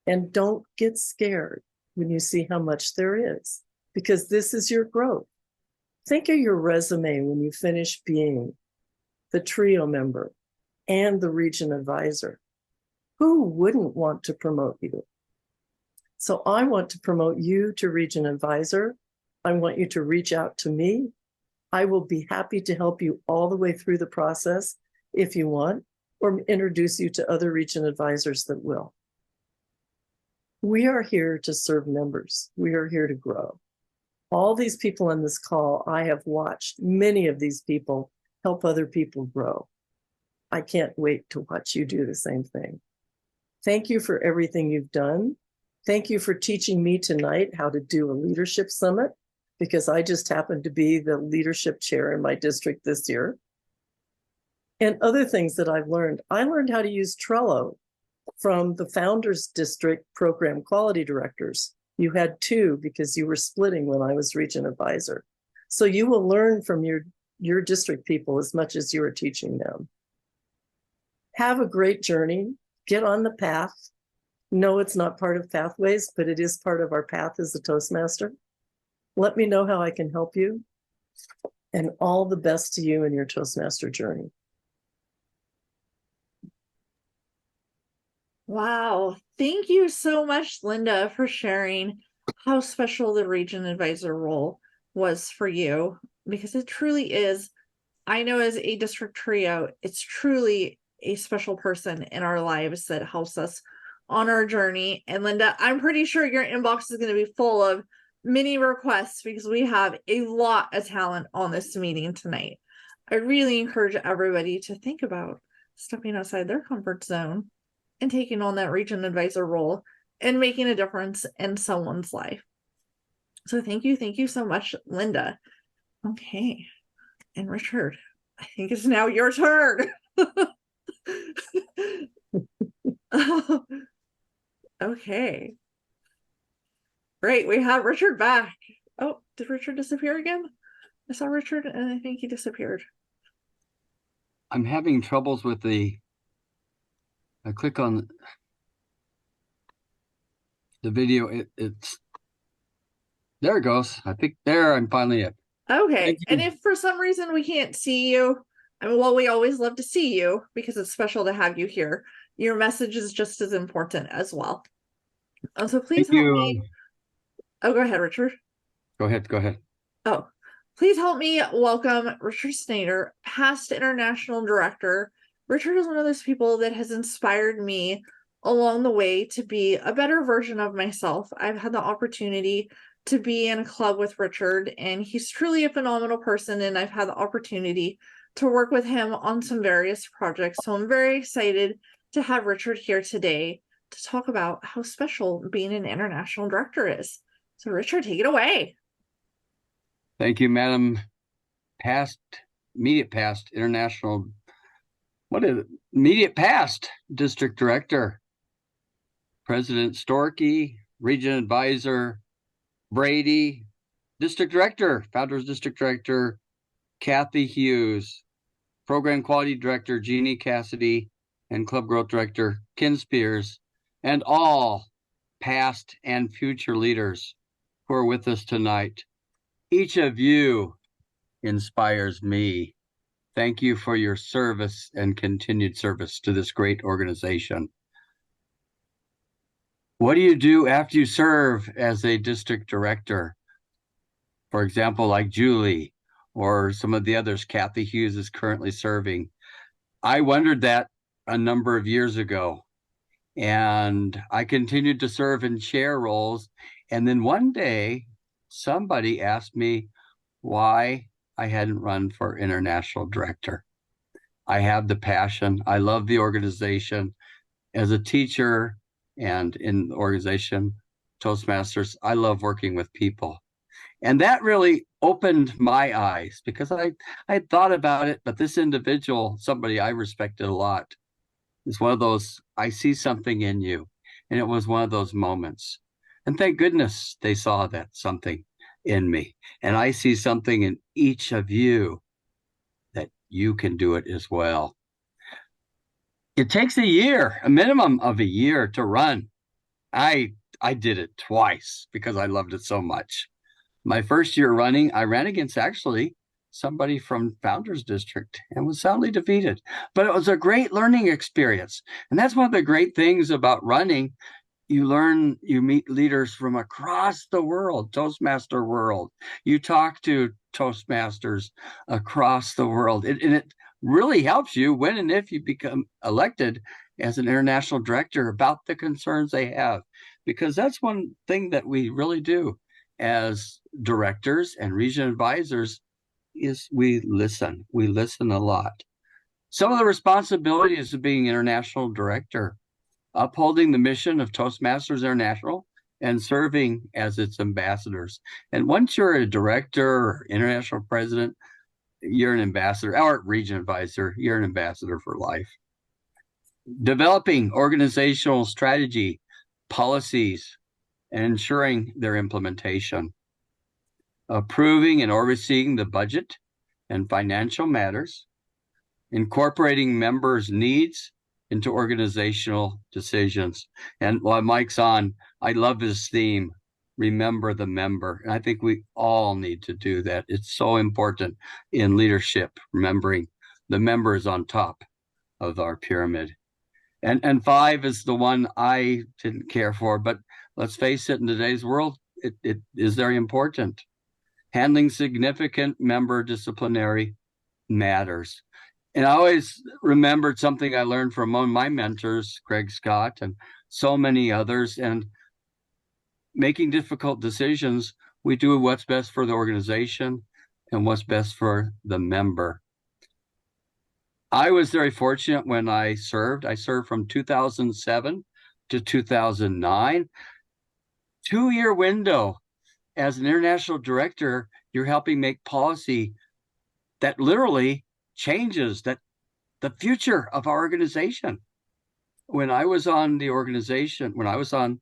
And don't get scared when you see how much there is, because this is your growth. Think of your resume when you finish being the TRIO member and the region advisor. Who wouldn't want to promote you? So I want to promote you to region advisor. I want you to reach out to me. I will be happy to help you all the way through the process if you want, or introduce you to other region advisors that will. We are here to serve members. We are here to grow. All these people on this call, I have watched many of these people help other people grow. I can't wait to watch you do the same thing. Thank you for everything you've done. Thank you for teaching me tonight how to do a leadership summit, because I just happened to be the leadership chair in my district this year. And other things that I've learned. I learned how to use Trello from the Founders District Program Quality Directors. You had two because you were splitting when I was region advisor. So you will learn from your district people as much as you are teaching them. Have a great journey. Get on the path. No, it's not part of Pathways, but it is part of our path as a Toastmaster. Let me know how I can help you. And all the best to you in your Toastmaster journey. Wow. Thank you so much, Linda, for sharing how special the region advisor role was for you, because it truly is. I know as a district trio, it's truly a special person in our lives that helps us on our journey. And Linda, I'm pretty sure your inbox is going to be full of many requests, because we have a lot of talent on this meeting tonight. I really encourage everybody to think about stepping outside their comfort zone and taking on that region advisor role and making a difference in someone's life. So thank you so much, Linda. Okay. And Richard, I think it's now your turn. Okay. Great. We have Richard back. Oh, did Richard disappear again? I saw Richard and I think he disappeared. I'm having troubles with I click on the video. It's there it goes. I think there I'm finally it. Okay. And if for some reason we can't see you, I mean, well, we always love to see you because it's special to have you here. Your message is just as important as well. So please help me. Oh, go ahead, Richard. Go ahead. Oh, please help me welcome Richard Snader, past international director. Richard is one of those people that has inspired me along the way to be a better version of myself. I've had the opportunity to be in a club with Richard, and he's truly a phenomenal person, and I've had the opportunity to work with him on some various projects. So I'm very excited to have Richard here today to talk about how special being an international director is. So Richard, take it away. Thank you, Madam Immediate Past District Director, President Storkey, Region Advisor Brady, District Director, Founders District Director Kathy Hughes, Program Quality Director Jeannie Cassidy, and Club Growth Director Ken Spears, and all past and future leaders who are with us tonight. Each of you inspires me. Thank you for your service and continued service to this great organization. What do you do after you serve as a district director? For example, like Julie or some of the others, Kathy Hughes is currently serving. I wondered that a number of years ago. And I continued to serve in chair roles. And then one day, somebody asked me why I hadn't run for international director. I have the passion. I love the organization. As a teacher and in the organization, Toastmasters, I love working with people. And that really opened my eyes because I had thought about it, but this individual, somebody I respected a lot, is one of those, I see something in you. And it was one of those moments. And thank goodness they saw that something in me. And I see something in each of you that you can do it as well. It takes a year, a minimum of a year to run. I did it twice because I loved it so much. My first year running, I ran against actually somebody from Founders District and was soundly defeated. But it was a great learning experience. And that's one of the great things about running. You learn, you meet leaders from across the world, Toastmaster world. You talk to Toastmasters across the world. And it really helps you when and if you become elected as an international director about the concerns they have. Because that's one thing that we really do as directors and region advisors is we listen. We listen a lot. Some of the responsibilities of being international director: upholding the mission of Toastmasters International and serving as its ambassadors. And once you're a director or international president, you're an ambassador, or region advisor, you're an ambassador for life. Developing organizational strategy, policies, and ensuring their implementation. Approving and overseeing the budget and financial matters. Incorporating members' needs into organizational decisions. And while Mike's on, I love his theme, remember the member. And I think we all need to do that. It's so important in leadership, remembering the member is on top of our pyramid. And 5 is the one I didn't care for, but let's face it, in today's world, it is very important. Handling significant member disciplinary matters. And I always remembered something I learned from one of my mentors, Greg Scott, and so many others. And making difficult decisions, we do what's best for the organization and what's best for the member. I was very fortunate when I served. I served from 2007 to 2009. 2-year window. As an international director, you're helping make policy that literally changes the future of our organization. When I was on the organization, when I was on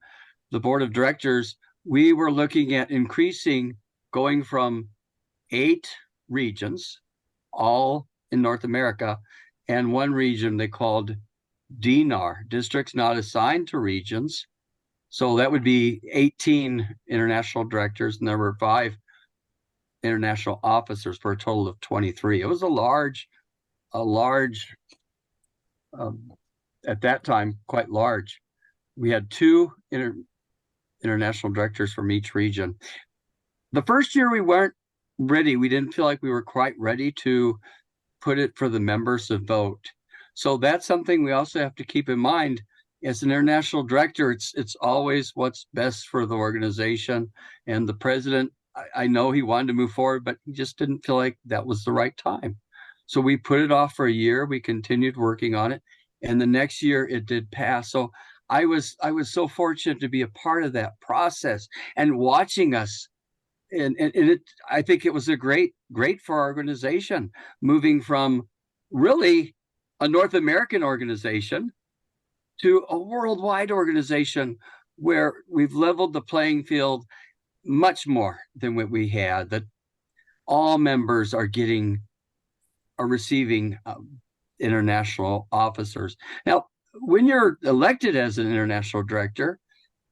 the board of directors, we were looking at increasing, going from 8 regions, all in North America, and one region they called DNAR, districts not assigned to regions. So that would be 18 international directors, and there were 5 international officers for a total of 23. It was a large, at that time, quite large. We had 2 international directors from each region. The first year we weren't ready. We didn't feel like we were quite ready to put it for the members to vote. So that's something we also have to keep in mind. As an international director, it's always what's best for the organization. And the president, I know he wanted to move forward, but he just didn't feel like that was the right time. So we put it off for a year. We continued working on it. And the next year it did pass. So I was so fortunate to be a part of that process and watching us. And it, I think it was a great for our organization, moving from really a North American organization to a worldwide organization where we've leveled the playing field much more than what we had, that all members are receiving international officers. Now, when you're elected as an international director,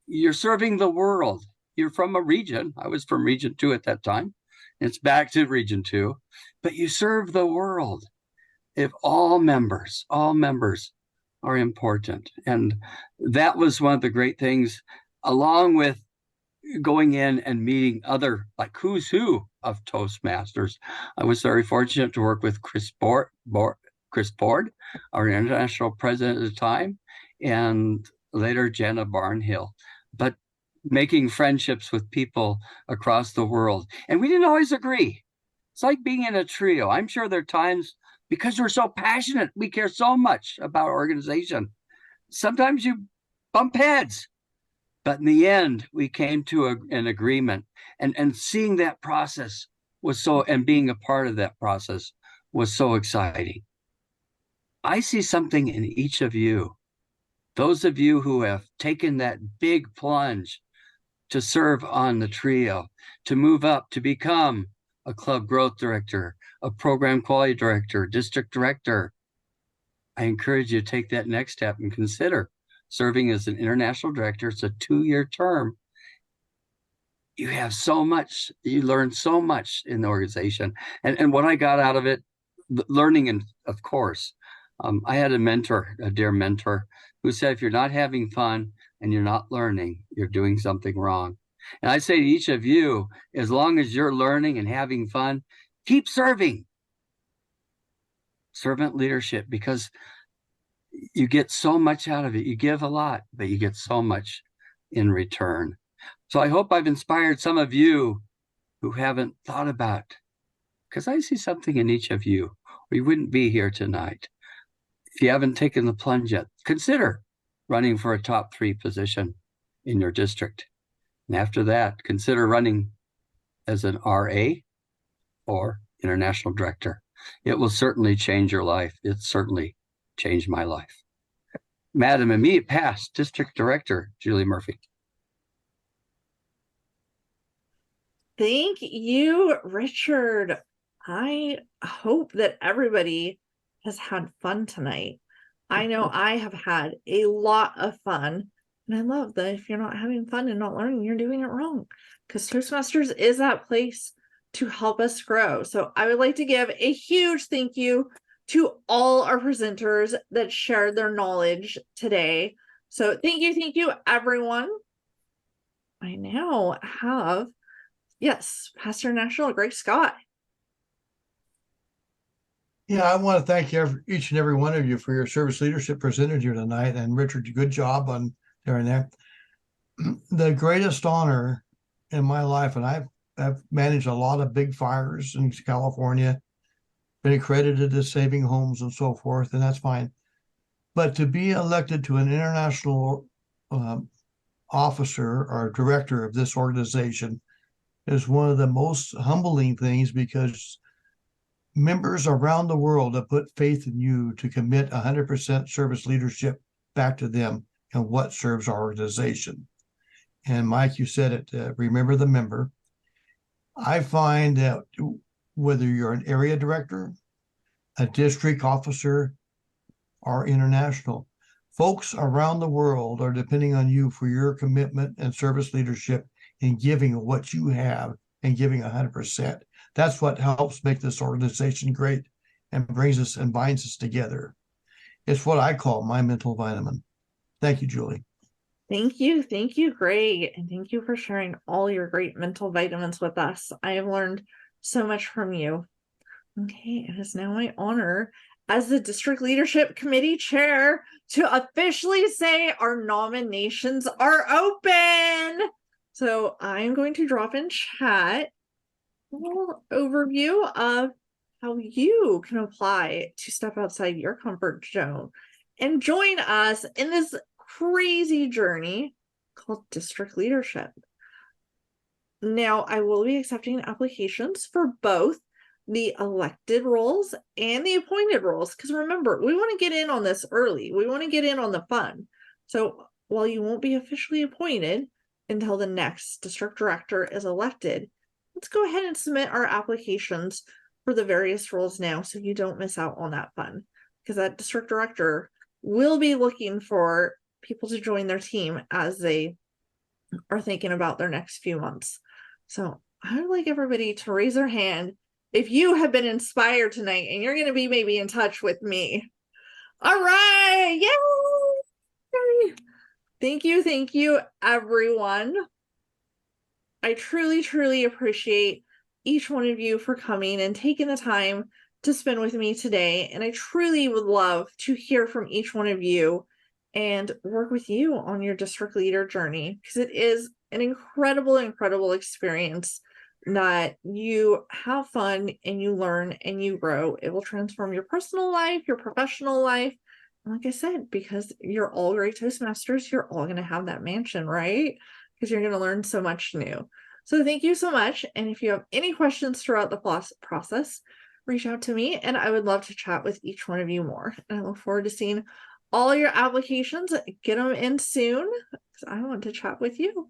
you're serving the world. You're from a region. I was from Region 2 at that time. It's back to Region 2, but you serve the world. If all members are important. And that was one of the great things, along with going in and meeting other, like who's who of Toastmasters. I was very fortunate to work with Chris Board, our international president at the time, and later Jenna Barnhill, but making friendships with people across the world. And we didn't always agree. It's like being in a trio. I'm sure there are times, because we're so passionate, we care so much about our organization. Sometimes you bump heads, but in the end, we came to an agreement. And seeing that process was so, and being a part of that process was so exciting. I see something in each of you. Those of you who have taken that big plunge to serve on the trio, to move up, to become a club growth director, a program quality director, district director. I encourage you to take that next step and consider serving as an international director. It's a 2-year term. You have so much, you learn so much in the organization. And what I got out of it, learning, and of course, I had a mentor, a dear mentor, who said, if you're not having fun and you're not learning, you're doing something wrong. And I say to each of you, as long as you're learning and having fun, keep serving. Servant leadership, because you get so much out of it. You give a lot, but you get so much in return. So I hope I've inspired some of you who haven't thought about, because I see something in each of you, or you wouldn't be here tonight. If you haven't taken the plunge yet, consider running for a top 3 position in your district. And after that, consider running as an RA or international director. It will certainly change your life. It certainly changed my life. Madam Immediate Past District Director, Julie Murphy. Thank you, Richard. I hope that everybody has had fun tonight. I know I have had a lot of fun. And I love that if you're not having fun and not learning, you're doing it wrong. Because Toastmasters is that place to help us grow. So I would like to give a huge thank you to all our presenters that shared their knowledge today. So thank you, everyone. I now have, yes, Pastor National Greg Scott. Yeah, I want to thank each and every one of you for your service leadership presented here tonight. And Richard, good job on doing that. The greatest honor in my life, and I've managed a lot of big fires in California, been accredited as saving homes and so forth, and that's fine. But to be elected to an international officer or director of this organization is one of the most humbling things, because members around the world have put faith in you to commit 100% service leadership back to them and what serves our organization. And Mike, you said it, remember the member. I find that whether you're an area director, a district officer, or international, folks around the world are depending on you for your commitment and service leadership in giving what you have and giving 100%. That's what helps make this organization great and brings us and binds us together. It's what I call my mental vitamin. Thank you, Julie. Thank you, Greg. And thank you for sharing all your great mental vitamins with us. I have learned so much from you. Okay, it is now my honor as the District Leadership Committee Chair to officially say our nominations are open. So I'm going to drop in chat a little overview of how you can apply to step outside your comfort zone and join us in this crazy journey called district leadership. Now, I will be accepting applications for both the elected roles and the appointed roles, because remember, we want to get in on this early. We want to get in on the fun. So while you won't be officially appointed until the next district director is elected, let's go ahead and submit our applications for the various roles now so you don't miss out on that fun, because that district director will be looking for people to join their team as they are thinking about their next few months. So I would like everybody to raise their hand if you have been inspired tonight and you're going to be maybe in touch with me. All right. Yay! Thank you, everyone. I truly appreciate each one of you for coming and taking the time to spend with me today. And I truly would love to hear from each one of you and work with you on your district leader journey, because it is an incredible experience that you have fun and you learn and you grow. It will transform your personal life, your professional life. And like I said, because you're all great Toastmasters, you're all going to have that mansion, right? Because you're going to learn so much new. So thank you so much. And if you have any questions throughout the process, reach out to me and I would love to chat with each one of you more. And I look forward to seeing all your applications. Get them in soon because I want to chat with you.